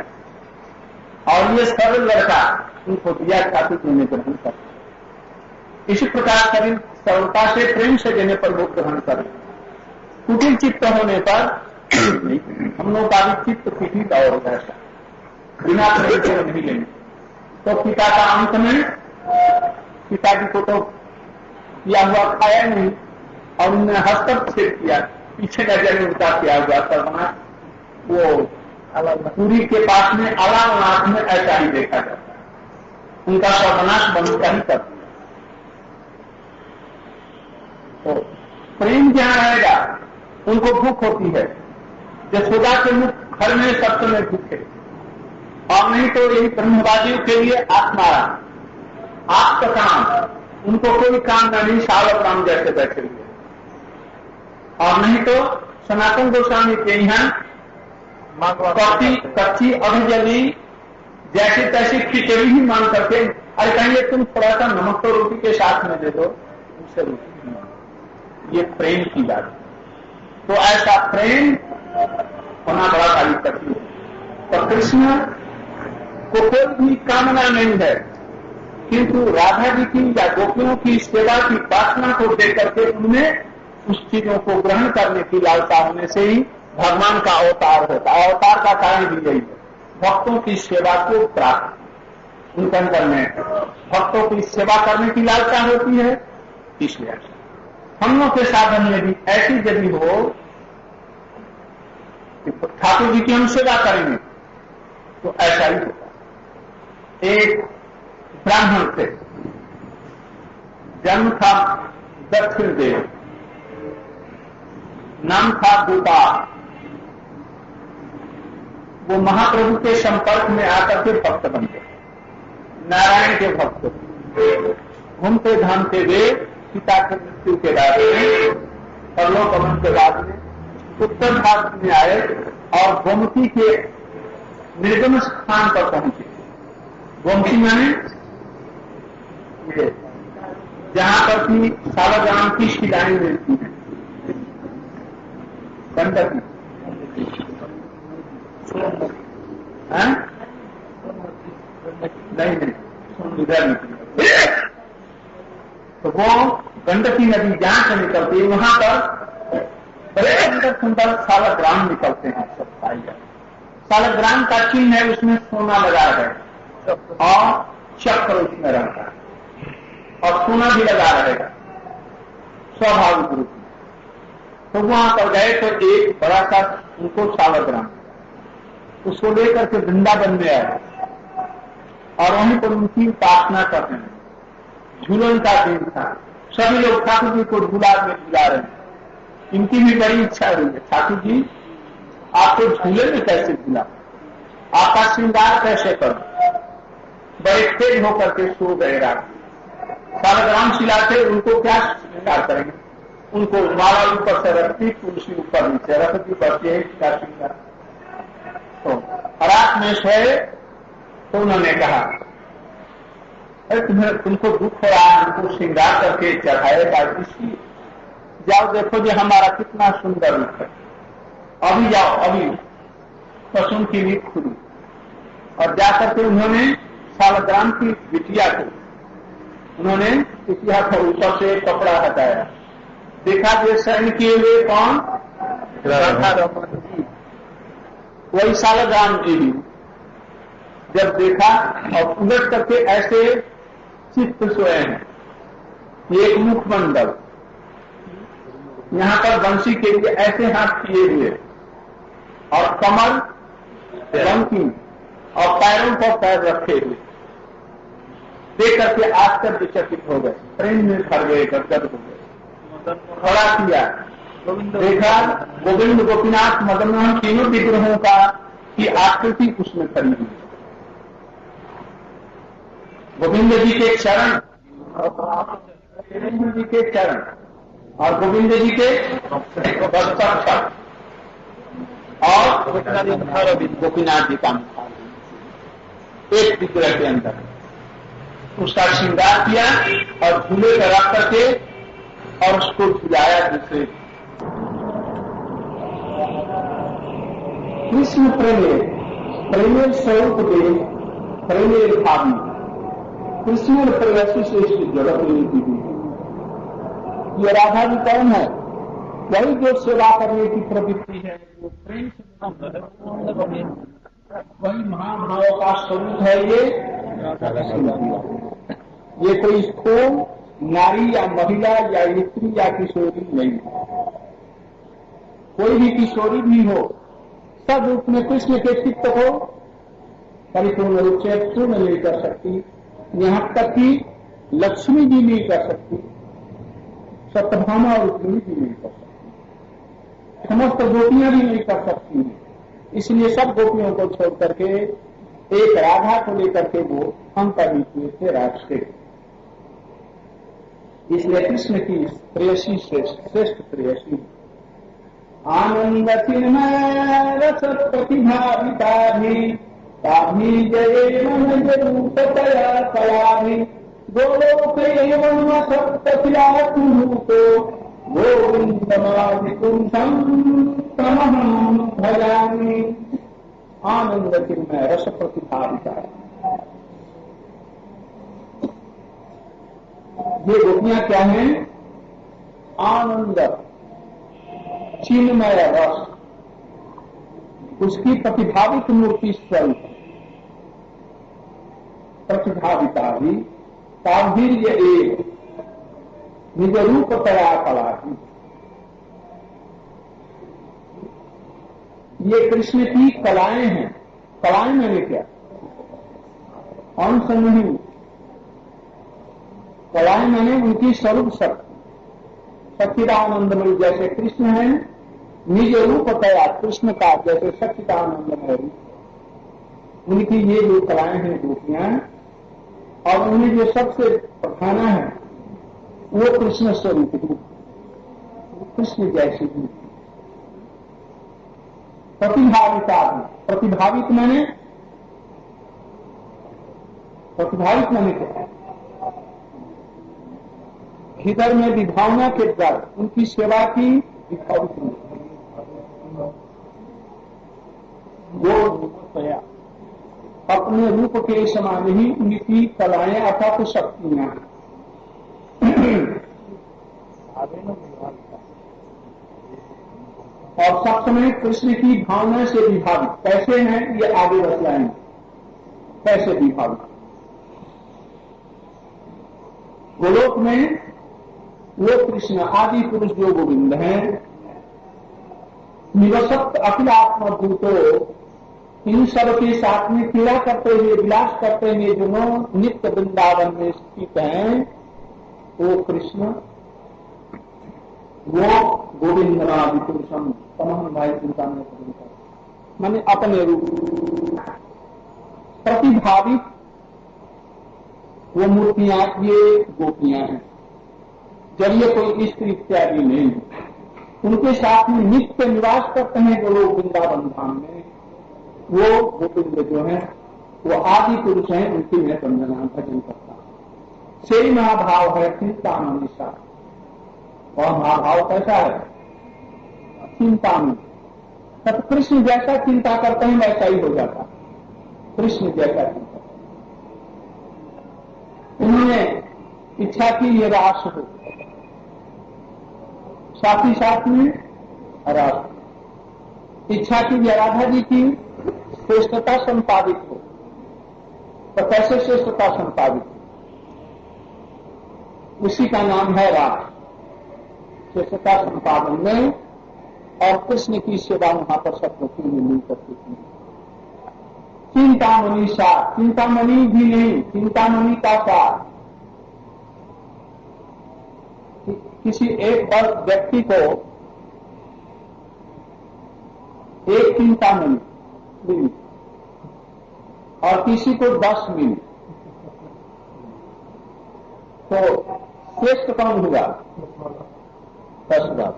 Speaker 1: और ये सरल लड़का उनको दिया, ठाकुर जी ने ग्रहण कर। इसी प्रकार सरलता से, प्रेम से देने पर वो ग्रहण कर। कुटिल चित्त होने पर हम लोग का भी चित्त कुटिल और ऐसा बिना प्रेम से नहीं लेंगे। तो पिता का अंत में पिताजी को तो किया हुआ खाया नहीं और उन्होंने हस्तक्षेप किया, पीछे का जन्म उनका किया हुआ सर्वनाश। वो पूरी के पास में अलारनाथ में ऐसा ही देखा जाता है, उनका सर्वनाश बनता ही कर। तो प्रेम जहां रहेगा उनको भूख होती है, यशोदा के मुख घर में सब समय भूखे, और नहीं तो यही ब्रह्मवादियों के लिए आत्माराम, आपका काम, उनको कोई काम नहीं, सावक राम जैसे बैठे हुए, और नहीं तो सनातन गोस्वामी के यहाँ कच्ची अभिजली जैसे तैसी खिचड़ी ही मांग करके, अरे कहेंगे तुम थोड़ा सा नमक तो रोटी के साथ में दे दो, उससे रोटी नहीं। ये प्रेम की बात है। तो ऐसा प्रेम होना बड़ा भारी कठिन है। तो कृष्ण को कोई भी कामना नहीं है, किंतु राधा जी की या गोपियों की सेवा की वासना को देख करके उनमें उस चीजों को ग्रहण करने की लालसा होने से ही भगवान का अवतार होता है। अवतार का कारण भी यही है, भक्तों की सेवा को प्राप्त, उनके अंदर में भक्तों की सेवा करने की लालसा होती है। इसलिए हम लोग के साधन में भी ऐसी यदि हो कि ठाकुर जी की हम सेवा करेंगे तो ऐसा ही होगा। एक ब्राह्मण थे, जन्म था दक्षिण देव, नाम था गोपाल। वो महाप्रभु के संपर्क में आकर के भक्त बन गए, नारायण के भक्त। घूमते घामते वे पिता की मृत्यु के बाद में, परलोकगमन के बाद में उत्तर भारत में आए और गोमती के निर्गम स्थान पर पहुंचे। गोमती माने जहां पर की सावधान की शिलाएं मिलती हैं, गंडकी, नहीं इधर निकली, तो वो गंडकी नदी जहां से निकलती है वहां पर बड़े सुंदर सुंदर सालग्राम निकलते हैं। सब पाइए, सालग्राम का चिन्ह है, उसमें सोना लगाया है और चक्र उसमें रहता है और सोना भी लगा रहेगा स्वाभाविक रूप में। तो वहां पर गए तो एक बड़ा सा उनको सालग्राम, उसको लेकर के वृंदावन में आए और वहीं पर उनकी उपासना कर रहे हैं। झूलन का दिन था, सभी लोग ठाकुर जी को झूला में झूला रहे हैं। इनकी भी बड़ी इच्छा हुई है, ठाकुर जी आपको झूले में कैसे झूला, आपका श्रृंगार कैसे करो। बड़े तेज होकर के सो गए रात। सालग्राम शिला से उनको क्या श्रृंगार करेंगे, उनको माला ऊपर से रखती, तुलसी ऊपर नीचे रखती, बस यही का श्रृंगार। तो रात में सोए तो उन्होंने कहा तुमको दुख हो रहा है, हमको श्रृंगार करके चढ़ाएगा इसकी, जाओ देखो जी हमारा कितना सुंदर रूप है, अभी जाओ, अभी पशु की नींद खुली। और जाकर के उन्होंने सालग्राम की बिटिया को, उन्होंने बिटिया को ऊपर से कपड़ा हटाया, देखा जो सहन किए हुए कौन, राधा रमन जी, वही सालग्राम जी भी। जब देखा और उलट करके ऐसे चित्त सोए हैं, एक मुखमंडल, यहां पर बंसी के लिए ऐसे हाथ किए हुए और कमर बंकी और पैरों पर पैर रखे हुए, देख करके आश्चर्यचकित हो गए, प्रेम में भर गए, गदगद हो गए। खड़ा किया, देखा गोविंद गोपीनाथ मदन मोहन तीनों विग्रहों का की आकृति उसमें खड़ी हुई। गोविंद जी के चरण, गोविंद जी के चरण और गोविंद जी के वस्त्र और गोपीनाथ जी का एक विग्रह के अंदर उसका श्रृंगार किया और झूले पर रख करके और उसको झुलाया। दूसरे कृष्ण प्रेमे स्वरूप दे प्रेमे भावी कृष्ण प्रयासी से इसकी जगत नीति दी। ये राधा जी कौन है, वही जो सेवा करने की प्रवृत्ति है, जो प्रेम से वही महाभाव का स्वरूप है। ये ये कोई स्थूल नारी या महिला या स्त्री या किशोरी नहीं है। कोई भी किशोरी भी हो, सब रूप में कृष्ण के चित्त को परिपूर्ण रूप से पूर्ण नहीं कर सकती। यहां तक कि लक्ष्मी भी नहीं कर सकती, सत्यभामा और रुक्मिणी भी नहीं कर सकती, समस्त गोपियां भी नहीं कर सकती हैं। इसलिए सब गोपियों को छोड़ करके एक राधा को लेकर के वो अंतर्हित हुए थे राष्ट्र। इसलिए कृष्ण की प्रेयसी श्रेष्ठ प्रेयसी आनंद चिन्मय रस प्रतिभाविता भी जय मन रूपतया कलाभि गोलोक एवं सप्तशिला कुरुतो गोविंदमादिपुरुषं तमहं भजामि। आनंद चिन्मय रस प्रतिभाविता, ये गोपियां क्या हैं? आनंद चिन्मय रस, उसकी प्रतिभावित मूर्ति स्वरूप प्रतिभाविता भी ताभिर्य एक निज रूप तया कला। ये कृष्ण की कलाएं हैं। कलाएं मैंने क्या अंश नहीं, कलाएं मैंने उनकी स्वरूप शक्ति। सच्चिदानंदमय जैसे कृष्ण है, निज रूप तया कृष्ण का जैसे सच्चिदानंदमय रूप, उनकी ये जो कलाएं हैं गोपियां, और उन्हें जो सबसे प्रधाना है वो कृष्ण स्वरूप रूप, कृष्ण जैसी रूप। प्रतिभाविता, प्रतिभावित मैंने क्या? भीतर में विभावना के द्वारा उनकी सेवा की विभावित वो अपने रूप के समान ही उनकी कलाएं अर्थात शक्तियां। और सब समय कृष्ण की भावना से विभावित कैसे हैं ये आगे बतलाएंगे, कैसे विभावित। गोलोक में वो कृष्ण आदि पुरुष जो गोविंद हैं, निवसत अखिल आत्मा भूतो, इन सब के साथ में क्रीड़ा करते हुए विलास करते हुए जो नित्य वृंदावन में स्थित हैं, वो कृष्ण, वो गोविंद आदि पुरुषम तमहं भाई चिंता में मैंने अपने रूप प्रतिभावित वो मूर्तियां, ये गोपियां हैं। जब ये कोई स्त्री इत्यादि नहीं, उनके साथ में नित्य निवास करते हैं जो लोग वृंदावन धाम में, वो गोविंद जो है वो आदि पुरुष हैं, उनकी मैं वंदना भजन करता हूं। से महाभाव है चिंतामणि सा। और महाभाव कैसा है? चिंतामणि। तब कृष्ण जैसा चिंता करते हैं वैसा ही हो जाता, कृष्ण जैसा चिंता। उन्होंने इच्छा की ये रास हो, साथ ही साथ में रास इच्छा की राधा जी की श्रेष्ठता संपादित हो। तो कैसे श्रेष्ठता संपादित हो? उसी का नाम है रास, श्रेष्ठता संपादन में। और कृष्ण की सेवा वहां पर सत्वती में मिल करती थी। चिंतामणि सा, चिंतामणि भी नहीं, चिंतामणि का सार। किसी एक व्यक्ति को एक चिंतामणि मिली और किसी को 10 मिली, तो श्रेष्ठ कौन हुआ? 10 बार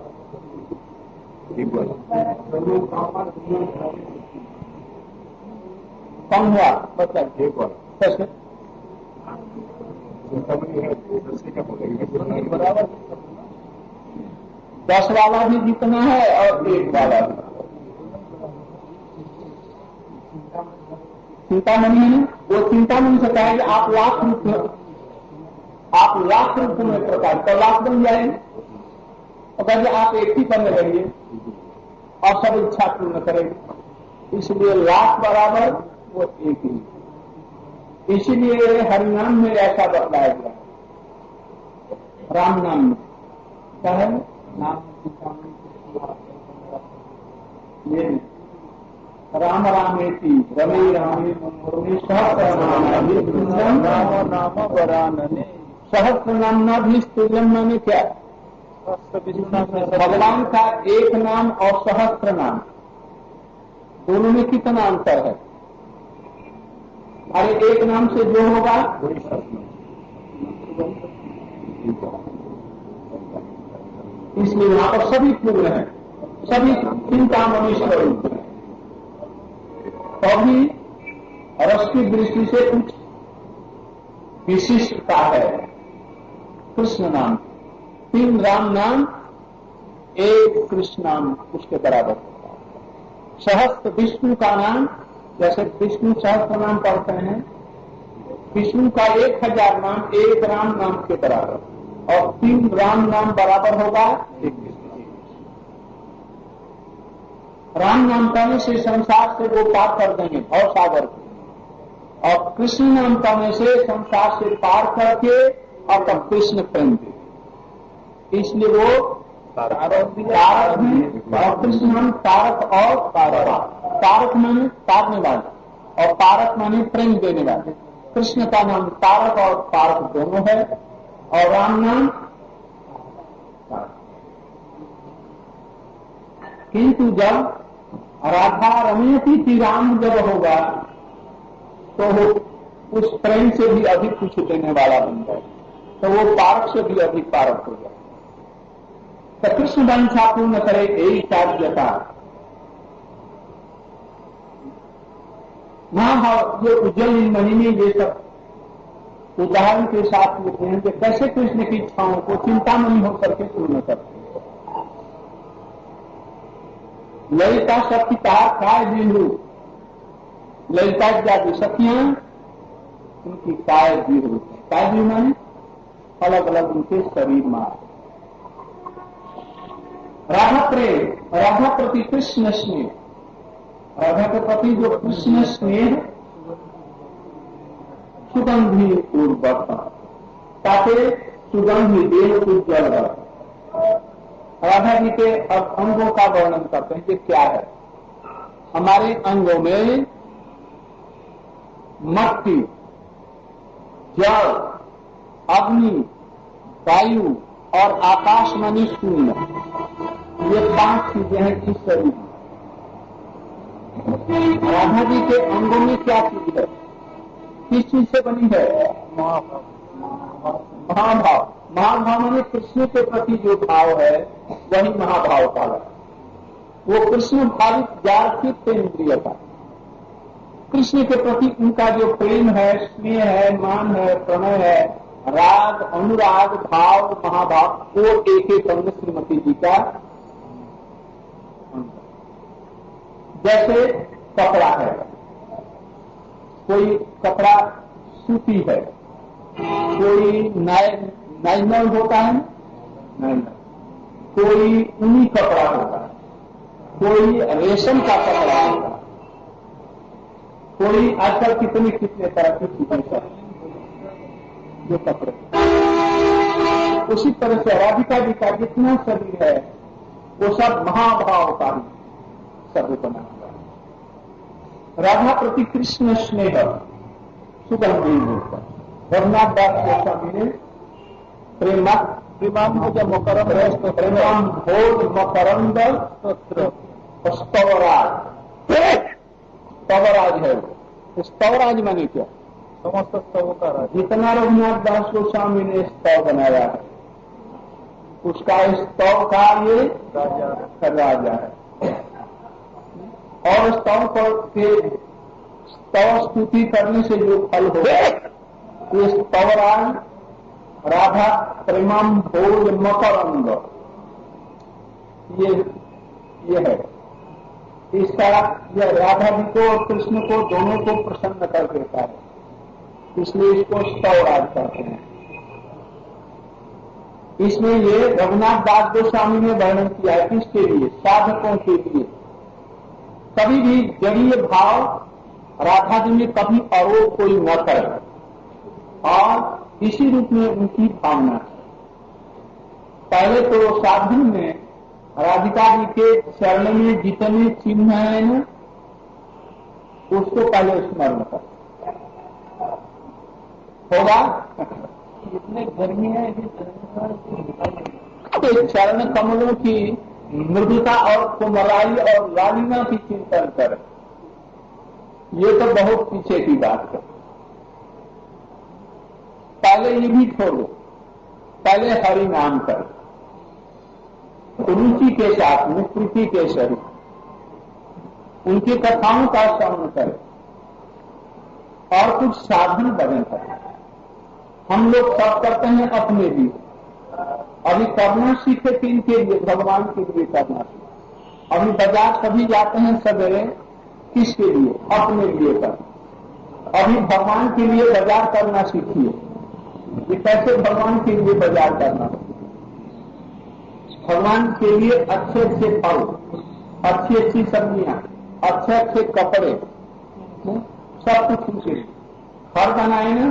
Speaker 1: कौन हुआ? मतलब कैसे बराबर 10 वाला भी जितना है और 1 वाला भी। चिंतामणि है, वो चिंतामणि से कहा कि आप लाख रुपये में प्रकार तो लाख बन जाएंगे। और कहते आप एक ही बने रहिए और सब इच्छा पूर्ण करेंगे। इसलिए लाख बराबर वो एक ही। इसीलिए हरिनाम में ऐसा बतलाया गया राम नाम में क्या है? नाम ये राम रामेति रमे रामे मनोरमे सहस्रनाम नाम वरानने। सहस्र नाम न भी तुल्यम माने क्या? भगवान का एक नाम और सहस्त्र नाम दोनों में कितना अंतर है? अरे एक नाम से जो होगा इसलिए वहां पर सभी पूर्ण है, सभी चिंता मनुष्य है। अभी रस की दृष्टि से कुछ विशिष्टता है। कृष्ण नाम 3 राम नाम 1 कृष्ण नाम उसके बराबर होता है। सहस्त्र विष्णु का नाम, जैसे विष्णु सहस्त्र नाम पढ़ते हैं, विष्णु का 1000 नाम 1 राम नाम के बराबर, और 3 राम नाम बराबर होगा 1 कृष्ण। राम नाम कहने से संसार से वो पार कर देंगे और सागर को, और कृष्ण नाम कहने से संसार से पार करके और तब कृष्ण प्रेम दे, इसलिए वो तारक है। और कृष्ण नाम तारक और तारक माने तारने वाले और तारक माने प्रेम देने वाले। कृष्ण का नाम तारक और तारक दोनों है, और राम नाम किंतु जब राधा रमयती राम जब होगा तो उस प्रेम से भी अधिक कुछ देने वाला बन जाए, तो वो पारक से भी अधिक पारक हो जाए। तो कृष्ण वंशा पूर्ण करे यही कार्यता। महाभाव ये उज्जैन मणि में ये सब उदाहरण के साथ लिखते हैं कि कैसे कृष्ण की इच्छाओं को चिंतामणि होकर के पूर्ण करते हैं। ललिता शक्ति कहा काय बिहू, ललिता इत्यादि सखियां उनकी काय बिहू, काय बिहू माने अलग अलग उनके शरीर में। राधा प्रेम, राधा प्रति कृष्ण स्नेह, राधा के प्रति जो कृष्ण स्नेह सुगंधी पूर्वक ताकि सुगंधी देव उज्जवल। राधा जी के अब अंगों का वर्णन करते हैं कि क्या है। हमारे अंगों में मट्टी, जल, अग्नि, वायु और आकाश मानी शून्य, ये 5 चीजें हैं इस शरीर में। राधा जी के अंगों में क्या चीज है, किस चीज से बनी है? महाभाव। महाभाव माने कृष्ण के प्रति जो भाव है वही महाभाव का है। वो कृष्ण भावित ज्ञान की इंद्रियता, कृष्ण के प्रति उनका जो प्रेम है, स्नेह है, मान है, प्रणय है, राग, अनुराग, भाव, महाभाव, वो एक एक अंग श्रीमती जी का। जैसे कपड़ा है, कोई कपड़ा सूती है, कोई नाइलॉन होता है, नाइलॉन, कोई ऊनी कपड़ा होता है, कोई रेशम का कपड़ा होता है, कोई आजकल कितने कितने तरह की चीजें हैं जो कपड़े। उसी तरह से राधिका जी का जितना शरीर है वो सब महाभाव का ही सब बना हुआ है। राधा प्रति कृष्ण स्नेह सुगंधी होता। रघुनाथ दास गोस्वामी ने प्रेमांब भोज मकरंद स्तवराज, स्तवराज है वो। स्तवराज माने क्या? समस्त स्तव का राज। जितना रघुनाथ दास गोस्वामी ने स्तव बनाया है उसका स्तव का ये राजा है। और स्तव के स्तव स्तुति करने से जो फल हो ये स्तवराज राधा प्रेमाम भोज मकरंद ये है। इसका यह राधा जी को और कृष्ण को दोनों को प्रसन्न कर देता है, इसलिए इसको स्तवराज कहते हैं। इसमें ये रघुनाथ दास गोस्वामी ने वर्णन किया है किसके लिए? साधकों के लिए। कभी भी जड़ीय भाव राधा जी में कभी अरोप कोई न करे और इसी रूप में उनकी भावना है।
Speaker 2: पहले तो साधन में राधिका जी के चरण में जितने चिन्ह हैं ना, उसको पहले स्मरण कर होगा।
Speaker 1: इतने गर्मी है
Speaker 2: कि चरण कमलों की मृदुता और कोमलाई और लालिमा की चिंतन कर, ये तो बहुत पीछे की बात है। पहले ये भी छोड़ो, पहले हरि नाम कर, रुचि के साथ में प्रीति के शरीर उनकी कथाओं का श्रवण करे और कुछ साधन बदल करे। हम लोग सब करते हैं अपने लिए, अभी करना सीखे किन के लिए? भगवान के लिए करना सीखे। अभी बाजार कभी जाते हैं सवेरे, किसके लिए? अपने लिए कर। अभी भगवान के लिए बाजार करना सीखिए कि कैसे भगवान के लिए बाजार करना। भगवान के लिए अच्छे अच्छे फल, अच्छी अच्छी सब्जियां, अच्छे अच्छे कपड़े, सब कुछ उनके लिए। घर बनाए ना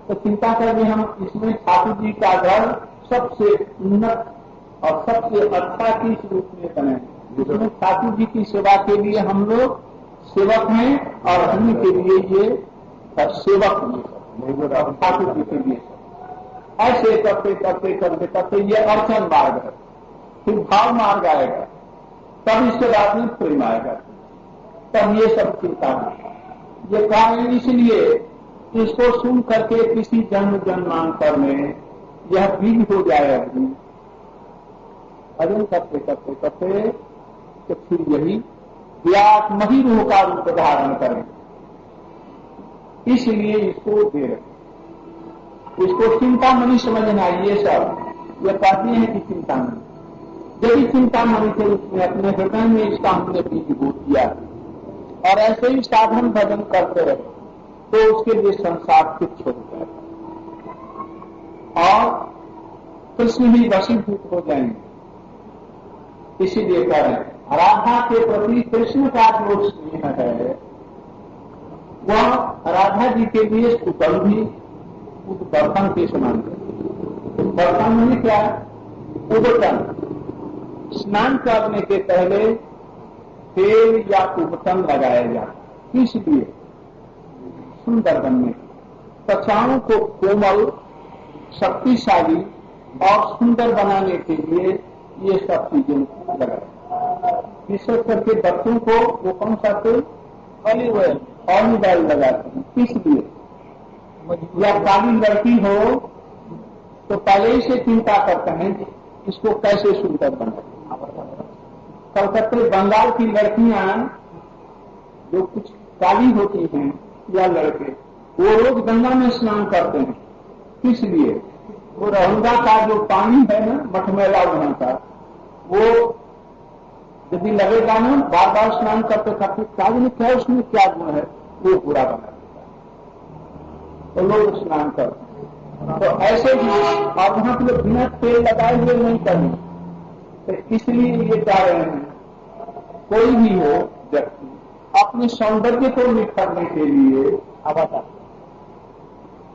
Speaker 2: तो चिंता करें हम इसमें ठाकुर जी का घर सबसे उन्नत और सबसे अच्छा किस रूप में बनाए, जिसमें ठाकुर जी की सेवा के लिए हम लोग सेवक हैं और हम के लिए ये सेवक हैं ठाकुर जी के लिए। ऐसे करते करते करते करते ये अर्चन मार्ग है, फिर भाव मार्ग आएगा, तब इसके बाद में प्रेम आएगा, तब ये सब चिंता है। ये कारण इसलिए इसको सुन करके किसी जन्म जन्मांतर में यह बीज हो जाए अपनी भजन करते करते करते, तो फिर यही व्यात्मही रूह का रूप धारण करें। इसलिए इसको दे रहे, इसको चिंतामणि समझना। ये सब ये कहते हैं कि चिंतामणि, यदि चिंतामणि थे उसमें अपने हृदय में इसका हमने बीज बो दिया और ऐसे ही साधन भजन करते रहे तो उसके लिए संसार तुच्छ हो जाए और कृष्ण ही वशीभूत हो जाएंगे। इसीलिए कह रहे हैं राधा के प्रति कृष्ण का जो स्नेह है वह राधा जी के लिए सुगंधी बर्तन के समान है। बर्तन में क्या है? उबटन। स्नान करने के पहले तेल या उबटन लगाया जाए, इसलिए सुंदर बनने, त्वचाओं को कोमल, शक्तिशाली और सुंदर बनाने के लिए ये सब चीजें लगाए। विशेष करके बच्चों को वो कौन सा तेल? ऑलिव ऑयल लगाते हैं। इसलिए या काली लड़की हो तो पहले ही से चिंता करते हैं कि इसको कैसे सुंदर बनाए। कलकत्ते बंगाल की लड़कियां जो कुछ काली होती हैं या लड़के, वो रोज गंगा में स्नान करते हैं। इसलिए वो गंगा का जो पानी है ना, मटमैला वहां का, वो यदि लगेगा ना बार बार स्नान करते करते काज में क्या उसमें क्या गुण है, वो पूरा बना तो लोग स्नान करते हैं। तो ऐसे ही आप वहां के लोग बिना तेल लगाए हुए नहीं करेंगे। तो इसलिए ये कह रहे हैं कोई भी हो व्यक्ति अपने सौंदर्य को निखारने के लिए अबाता,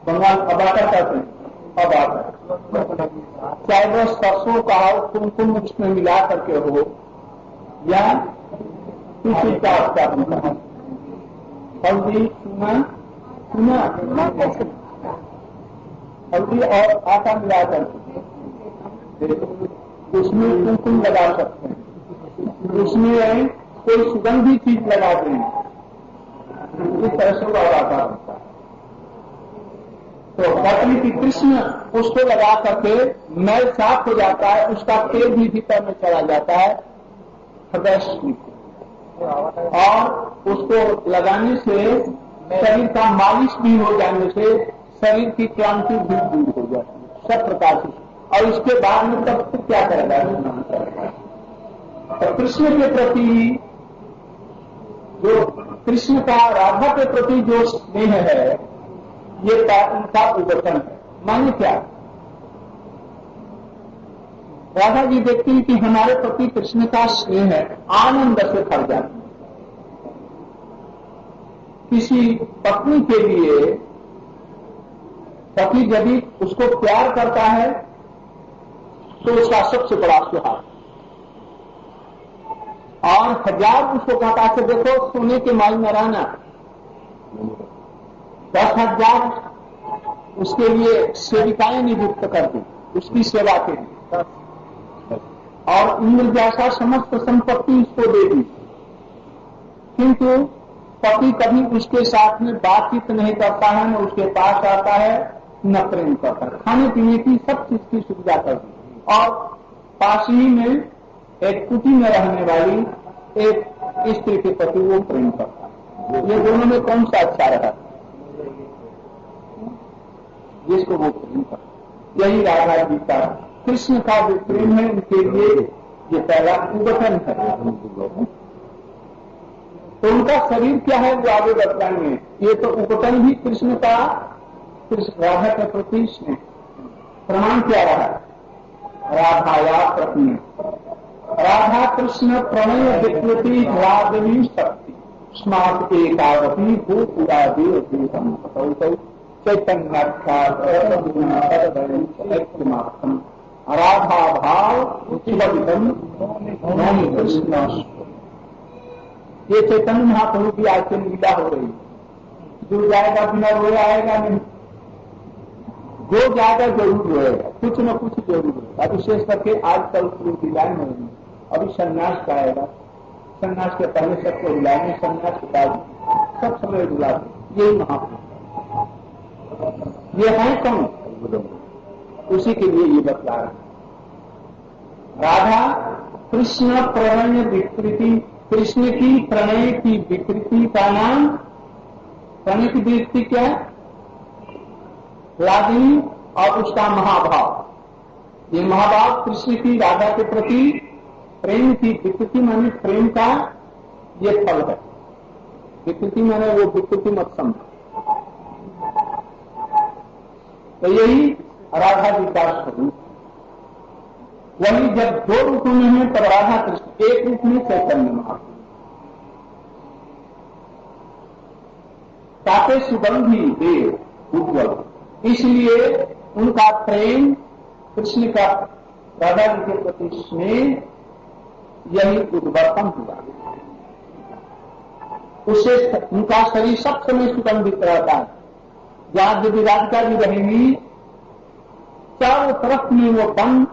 Speaker 2: बंगाल अबाता कहते हैं, अबाता, चाहे वह सरसों का हो, कुमकुम उसमें मिला करके हो या किसी का हल्दी चूना हल्दी और आटा मिला करके उसमें कुमकुम लगा सकते हैं, उसमें कोई सुगंधी चीज लगा दें, इस तरह से आता होता है। तो पत्नी की कृष्ण उसको लगा करके मैल साफ हो जाता है, उसका तेल भी भीतर में चला जाता है हृदय, और उसको लगाने से शरीर का मालिश भी हो जाने से शरीर की क्लांति भी दूर हो जाती है सब प्रकार से। और इसके बाद में तब फिर क्या करेगा? स्नान करेगा। तो कृष्ण के प्रति जो कृष्ण का राधा के प्रति जो स्नेह है ये उनका उद्गठन है। माने क्या? राधा जी देखती हैं कि हमारे प्रति कृष्ण का स्नेह है, आनंद से भर जाती है। किसी पत्नी के लिए पति यदि उसको प्यार करता है तो उसका सबसे बड़ा सुहाग। और 1000 उसको कहता है, देखो सोने के माल में रहना, 10,000 उसके लिए सेविकाएं नियुक्त कर दी उसकी सेवा के लिए, और इंद्र जैसा समस्त संपत्ति उसको दे दी। किंतु पति कभी उसके साथ में बातचीत नहीं करता है, न उसके पास आता है, न प्रेम करता है। खाने पीने की सब चीज की सुविधा कर दी, और पास ही में एक कुटी में रहने वाली एक स्त्री के प्रति वो प्रेम करता है। ये दोनों में कौन सा अच्छा रहा? जिसको वो प्रेम करता। यही राधा जी का, कृष्ण का जो प्रेम है उनके लिए ये पहला उद्घाटन है। तो उनका शरीर क्या है वो आगे बताएंगे। ये तो उपटन भी कृष्ण का, कृष्ण राधा के प्रति स्नेह। प्रमाण क्या रहा? राधाया प्रति राधा कृष्ण प्रणय विकृति रागनी शक्ति स्मार्ट एकावती भूपुरादेव चैतन्याख्यातम राधा भाव नौमी कृष्ण। ये चैतन्य महाप्रभु की आज से लीला हो रही। जो जाएगा बिना रोए आएगा नहीं, जो जाएगा जरूर रोएगा, कुछ न कुछ जरूर रोएगा। विशेष करके आजकल पूरी लीलाएं हो रही। अभी सन्यास का आएगा, सन्यास के पहले सबको रुलाएंगे, सन्यास के बाद सब समय रुलाते। यही महाप्रभु ये है कौन? उसी के लिए ये बतला रहे। राधा कृष्ण प्रणय विकृति, कृष्ण की प्रणय की विकृति का नाम, प्रणय की विकृति क्या है? रागिनी और उसका महाभाव। ये महाभाव कृष्ण की राधा के प्रति प्रेम की विकृति माने प्रेम का ये फल है। विकृति माने वो विकृति मत समझ। तो यही राधा जी का स्वरूप। वही जब दो रूप में है तब राधा कृष्ण, एक रूप में चैतन्य महाप्रभु। ताते सुगंधी देव उज्ज्वल, इसलिए उनका प्रेम, कृष्ण का राधा जी के प्रति स्नेह, यही उद्वर्तन हुआ। उससे उनका शरीर सब समय सुगंधित रहता है। जहां यदि राधिका जी रहेंगी, चारों तरफ में वो गंध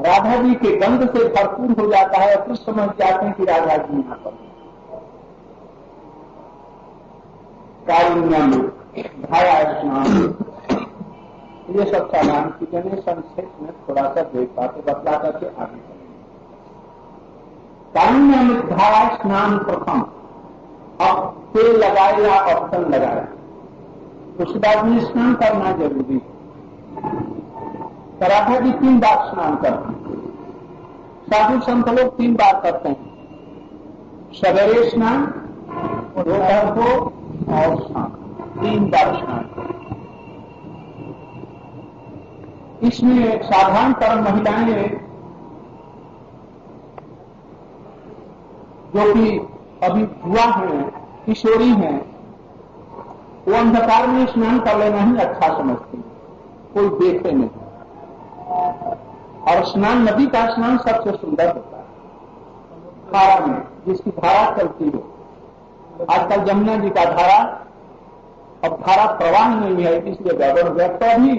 Speaker 2: राधा जी के गंध से भरपूर हो जाता है। कुछ समझ जाते हैं कि राधा जी यहां पर कारुण्य में धाया स्नान, ये सब सामान की जने संक्षेप में थोड़ा सा देख पाते बतला करके आगे चलेंगे। कारुण्य में धाया स्नान प्रथम, अब तेल लगाए या ऑप्शन लगाए, उसके बाद में स्नान करना जरूरी है। राधा जी 3 बार स्नान करते हैं। साधु संत लोग 3 बार करते हैं, सवेरे स्नान, दोपहर को और शाम, 3 बार स्नान करते हैं। इसमें साधारणतः महिलाएं जो कि अभी युवा हैं, किशोरी हैं, वो अंधकार में स्नान कर लेना ही अच्छा समझती है, कोई देखे नहीं। और स्नान, नदी का स्नान सबसे सुंदर होता है। धारा में जिसकी धारा चलती है, आजकल जमुना जी का धारा, अब धारा प्रवाह नहीं है, इसलिए गड़बड़ व्यक्ता भी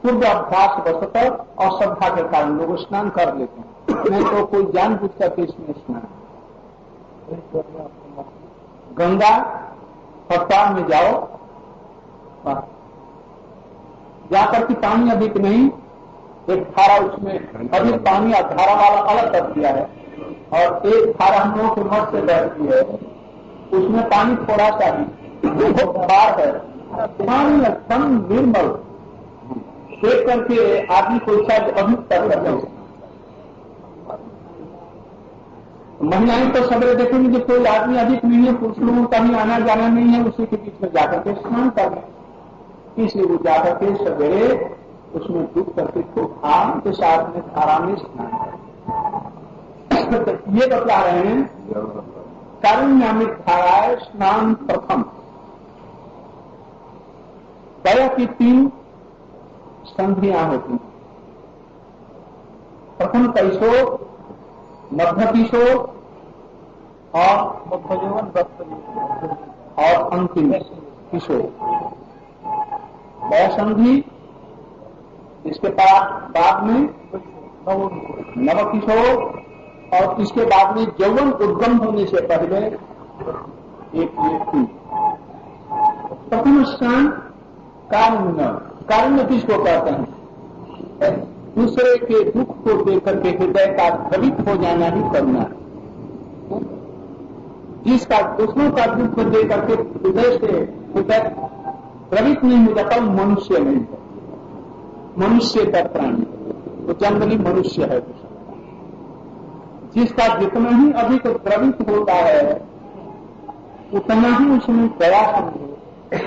Speaker 2: पूर्व अभ्यास बसकर और श्रद्धा के कारण लोग स्नान कर लेते हैं। नहीं तो कोई जानबूझ करके इसमें स्नान। गंगा हड़ताल में जाओ, जाकर के पानी अधिक नहीं, एक धारा उसमें अधिक पानी और धारा वाला अलग कर दिया है, और एक धारा हम लोगों के मत से बहती है, उसमें पानी थोड़ा सा ही बार है, पानी एकदम निर्मल देख करके आदमी को इच्छा अधिक कर सकते हैं। महिलाएं तो सवेरे देखेंगे कि कोई आदमी अधिक नहीं है, पुरुष लोगों का भी आना जाना नहीं है, उसी के बीच में जाकर के स्नान कर लें। इसलिए वो जाकर के सवेरे उसमें डूब करके खूब आम के साथ में धारा में स्नान करें। ये बतला रहे हैं कारुण्यामित धाराएं स्नान प्रथम। दया की 3 संधियां होती हैं। प्रथम कैशोर, मध्य किशोर और अंतिम किशोर। वयसंधि, इसके बाद में नव किशोर और इसके बाद में यौवन उद्गम होने से पहले एक व्यक्ति। प्रथम स्थान कारुण्य। कारुण्य किसको कहते हैं? दूसरे के दुख को देखकर के हृदय का द्रवित हो जाना ही करुणा। जिसका दूसरों का दुख को देख करके हृदय से हृदय द्रवित नहीं हो जाता, मनुष्य नहीं है। मनुष्य का प्राणी तो जनरली मनुष्य है। जिसका जितना ही अधिक द्रवित होता है उतना ही उसमें दया समझे,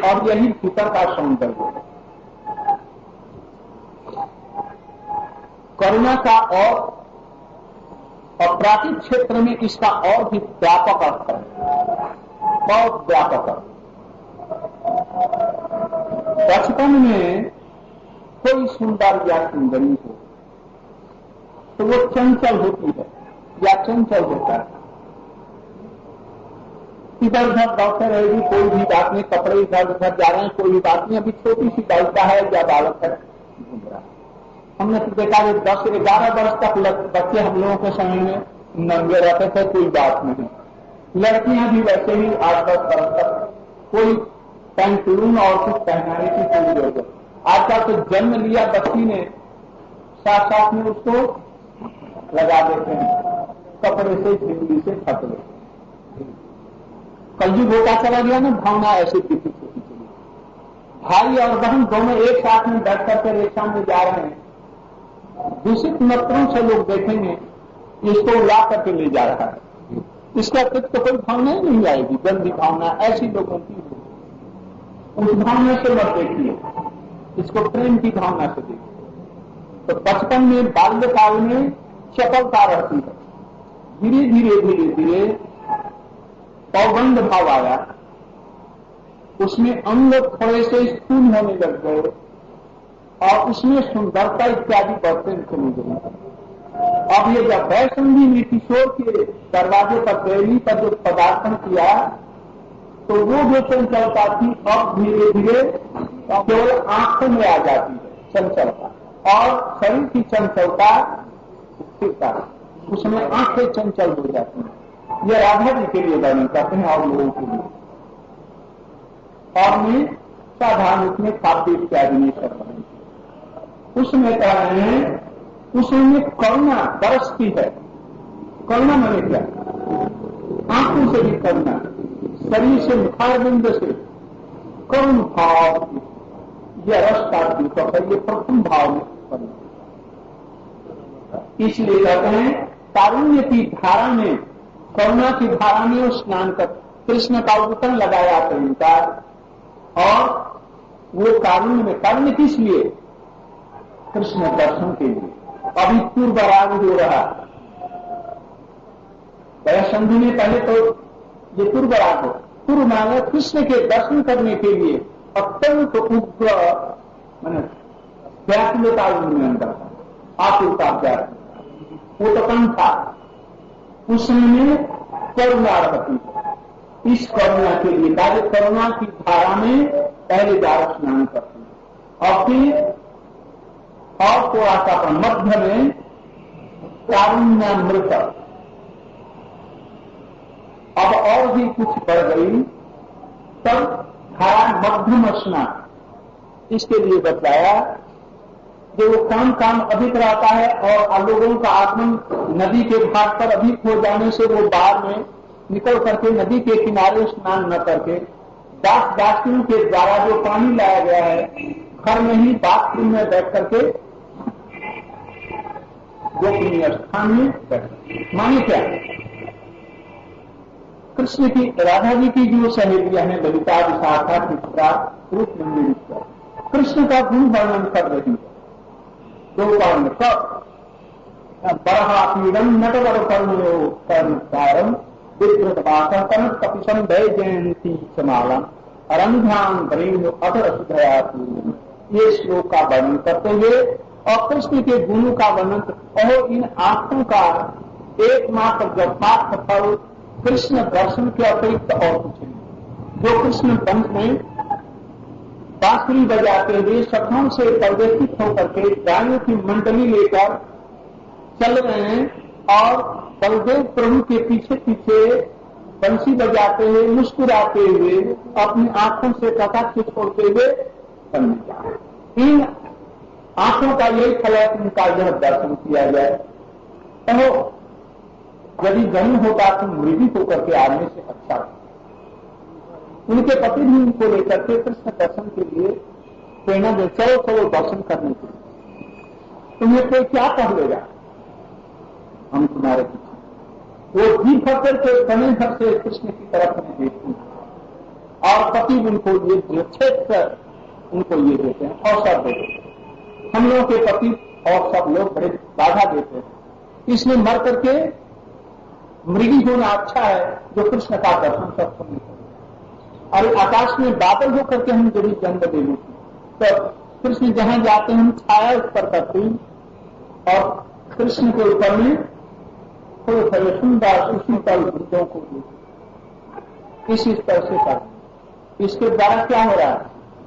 Speaker 2: और यही भीतर का सौंदर्य है। करुणा का और अपराधिक क्षेत्र में इसका और भी व्यापक अर्थ है, बहुत व्यापक अर्थ। बचपन में कोई सुंदर या सुंदरी हो तो वो चंचल होती है या चंचल होता है। इधर उधर दौड़ते रहेगी, कोई भी बात नहीं, कपड़े इधर उधर जा रहे हैं, कोई भी बात नहीं। अभी छोटी सी बालिका है या बालक है, घूम रहा है। हमने तो देखा 10-11 वर्ष तक बच्चे हम लोगों के समय में नंगे रहते थे, कोई बात नहीं। लड़कियां भी वैसे ही 8-10 वर्ष तक कोई पैंटलून और कुछ पहनाने की कोई जरूरत। आजकल तो जन्म लिया बच्ची ने साथ साथ में उसको लगा देते हैं कपड़े से, झिंगली से खतरे। कलयुग होता चला गया ना, भावना ऐसे पीछे छोटी चली। भाई और बहन दोनों एक साथ में बैठ करके रिक्शा में जा रहे हैं, दूषित नजरों से लोग देखेंगे इसको ला करके ले जा रहा है, इसका तो कोई भावना ही नहीं आएगी। गंदी भावना ऐसी लोगों की, उस भावना से मत देखिए, इसको प्रेम की भावना से देखिए। तो बचपन में बाल्यकाल में चपलता रहती है, धीरे धीरे धीरे धीरे पौगंध भाव आया, उसमें अंग थोड़े से स्थूल होने लग गए और उसमें सुंदरता इत्यादि बढ़ते चली गई। अब ये जब वैसंधि में किशोर के दरवाजे पर पहली पर जो पदार्पण किया तो वो जो चंचलता थी अब धीरे धीरे केवल आंखों में आ जाती है चंचलता, और शरीर की चंचलता स्थिरता, उसमें आंखें चंचल हो जाती हैं। ये राधा जी के लिए वर्णन करते हैं और लोगों के लिए, और में साधारण उसमें काव्य इत्यादि नहीं कर रहे हैं। उसमें कह रहे हैं उसमें करुणा बरसती है। करुणा माने क्या? आंखों से भी करुणा, शरीर से मुखारबिंद से करुण भाव, यह रस का दीपक है, ये प्रथम भाव में करुणा। इसलिए कहते हैं कारुण्य की धारा में, करुणा की धारा में वो स्नान कर, कृष्ण का उत्तर लगाया प्रेमिका, और वो कारुण्य में, कारुण्य किस लिए? कृष्ण दर्शन के लिए। अभी पूर्व राग हो रहा, वैसंधि में पहले तो ये पूर्व राग हो, पूर्व मांगे कृष्ण के दर्शन करने के लिए अत्यंत उग्र व्याकुलता उनमें अंदर आकुलता व्याकुलता, वो तो कम था, उसमें करुणा रहती है। इस करुणा के लिए कार्य करुणा की धारा में पहले द्वारा स्नान करते हैं, और फिर और थोड़ा सा मध्य में कारुण्यामृत, अब और भी कुछ बढ़ गई तब धारा मध्यम स्नान। इसके लिए बताया जो वो काम अधिक रहता है और लोगों का आगमन नदी के घाट पर अधिक हो जाने से वो बाहर में निकल करके नदी के किनारे स्नान न करके दासियों के द्वारा जो पानी लाया गया है घर में ही बाथरूम में बैठ करके गोपनीय स्थान में बैठ, माने क्या? कृष्ण की, राधा जी की जो सहेलियां हैं ललिता, विशाखा, चित्रा, रूप में कृष्ण का गुण वर्णन कर रही है। दो कर्ण कब बरहा पीड़म नटवर कर्णयो कर्णकारम विकृतवासन कपिशम भय जयंती समालम अरंध्यान बरेण अधर सुधया। ये श्लोक का वर्णन करते हुए और कृष्ण के गुणों का वर्णन, और इन आंखों का एकमात्र यथार्थ फल कृष्ण दर्शन के अतिरिक्त और कुछ नहीं। जो कृष्ण पंथ में बांसुरी बजाते हुए सखों से परिवर्तित होकर के गायों की मंडली लेकर चल रहे हैं और बलदेव प्रभु के पीछे पीछे बंसी बजाते हुए मुस्कुराते हुए अपनी आंखों से कटाक्ष छोड़ते हुए चलने जा रहे हैं। इन आंखों का यही फल है, उनका यह दर्शन किया जाए। तो यदि जन्म होता तो मृगी होकर के आने से अच्छा होता। उनके पति भी उनको लेकर के कृष्ण दर्शन के लिए प्रेरणा दे, चलो चलो दर्शन करने के लिए। तुम्हें कोई क्या कह लेगा, हम तुम्हारे पीछे। वो जी भर के समय भर से कृष्ण की तरफ में देखती है और पति उनको ये छेद कर उनको ये देते हैं, अवसर देते हैं। हम लोगों के पति और सब लोग बड़े बाधा देते हैं। इसमें मर करके मृगी होना अच्छा है जो कृष्ण का दर्शन सब नहीं करते। और आकाश में बादल होकर के हम यदि जन्म दे लेते तो कृष्ण जहां जाते हैं हम छाया उस पर करते हैं और कृष्ण के ऊपर में थोड़े थोड़े सुंदर शीतल भूतों को इसी तरह से करते। इसके द्वारा क्या हो रहा है,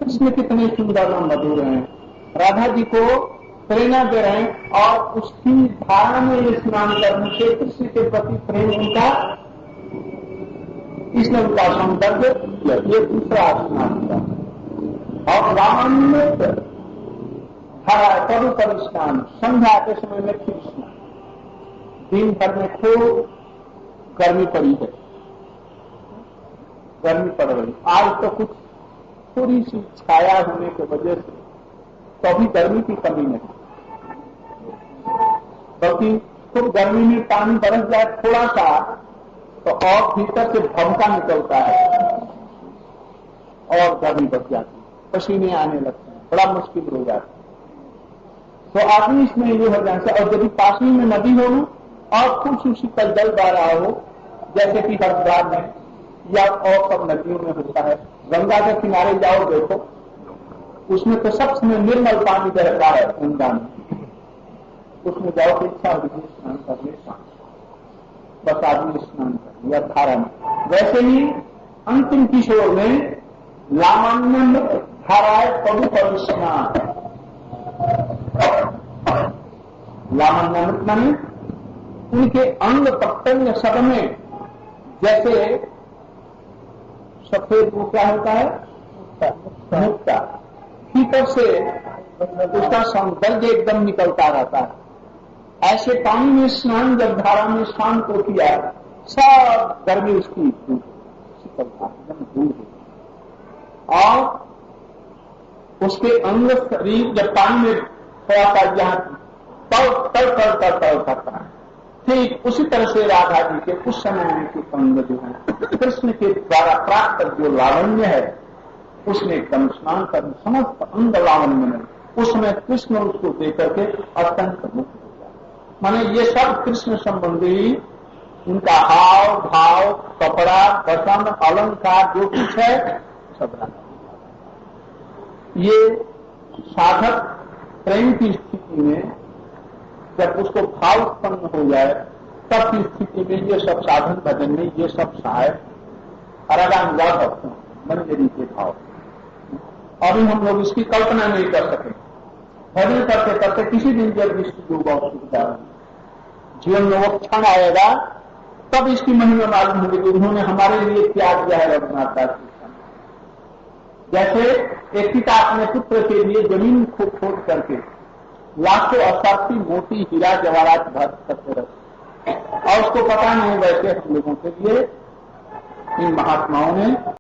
Speaker 2: कृष्ण कितने सुंदर और मधुर हैं, राधा जी को प्रेरणा दे रहे हैं और उसकी धारणा में स्नान करने से कृष्ण के प्रति प्रेम उनका, इसने उनका सौंदर्य किया। ये दूसरा स्नान हुआ। और रामान्वित हरा तरु पर स्नान, संध्या के समय में फिर स्नान। दिन भर में खूब गर्मी पड़ी है, गर्मी पड़ रही। आज तो कुछ थोड़ी सी छाया होने की वजह से तो अभी गर्मी की कमी नहीं, बल्कि खूब गर्मी में पानी बरस जाए थोड़ा सा तो और भीतर से भमका निकलता है और गर्मी बढ़ जाती है, पसीने आने लगते हैं, बड़ा मुश्किल हो जाता है। तो आदमी इसमें ये हो जाए। और यदि पास में नदी हो और कुछ उसी पर जल बह रहा हो, जैसे कि हरिद्वार में या और सब नदियों में होता है, गंगा के किनारे जाओ देखो, उसमें तो सब समय निर्मल पानी बहता है गंगा में। उसमें जाओ तो इच्छा होगी स्नान करने, बस आदमी स्नान कर या धारा में। वैसे ही अंतिम किशोर में लामान्य धाराए पवित्र स्नान, लामान्य माने उनके अंग प्रत्यंग सब में जैसे सफेद वो क्या होता है, मुक्ता, भीतर से उसका सौंदर्य एकदम निकलता रहता है। ऐसे पानी में स्नान जब धारा में स्नान को किया, सब गर्मी उसकी निकलता एकदम दूर हो और उसके अंग शरीर जब पानी में थोड़ा सा जहां तल करता है, ठीक उसी तरह से राधा जी के उस समय में के अंग जो है कृष्ण के द्वारा प्राप्त जो लावण्य है उसमें एकदम स्नान कर समस्त अंग लावण्य में उसमें कृष्ण उसको देकर के अत्यंत मुक्त हो जाए। माने ये सब कृष्ण संबंधी उनका हाव भाव, कपड़ा, वचन, अलंकार जो कुछ है सब राधा। ये साधक प्रेम की स्थिति में जब उसको भाव उत्पन्न हो जाए तब की स्थिति में ये सब साधन भजन में ये सब सहायक अरागानुगा भक्त मंजरी के भाव। अभी हम लोग इसकी कल्पना नहीं कर सके। भजन करते करते किसी दिन जब विष्णु जीवन में वो क्षण आएगा तब इसकी महिमा मालूम होगी कि उन्होंने हमारे लिए त्याग दिया है रघुनाथ दास जी। जैसे एक पिता अपने पुत्र के लिए जमीन को खोद करके लाखों अशास्त्री मोती हीरा जवाहरात भर्त करते रहते और उसको पता नहीं, वैसे हम लोगों के लिए इन महात्माओं ने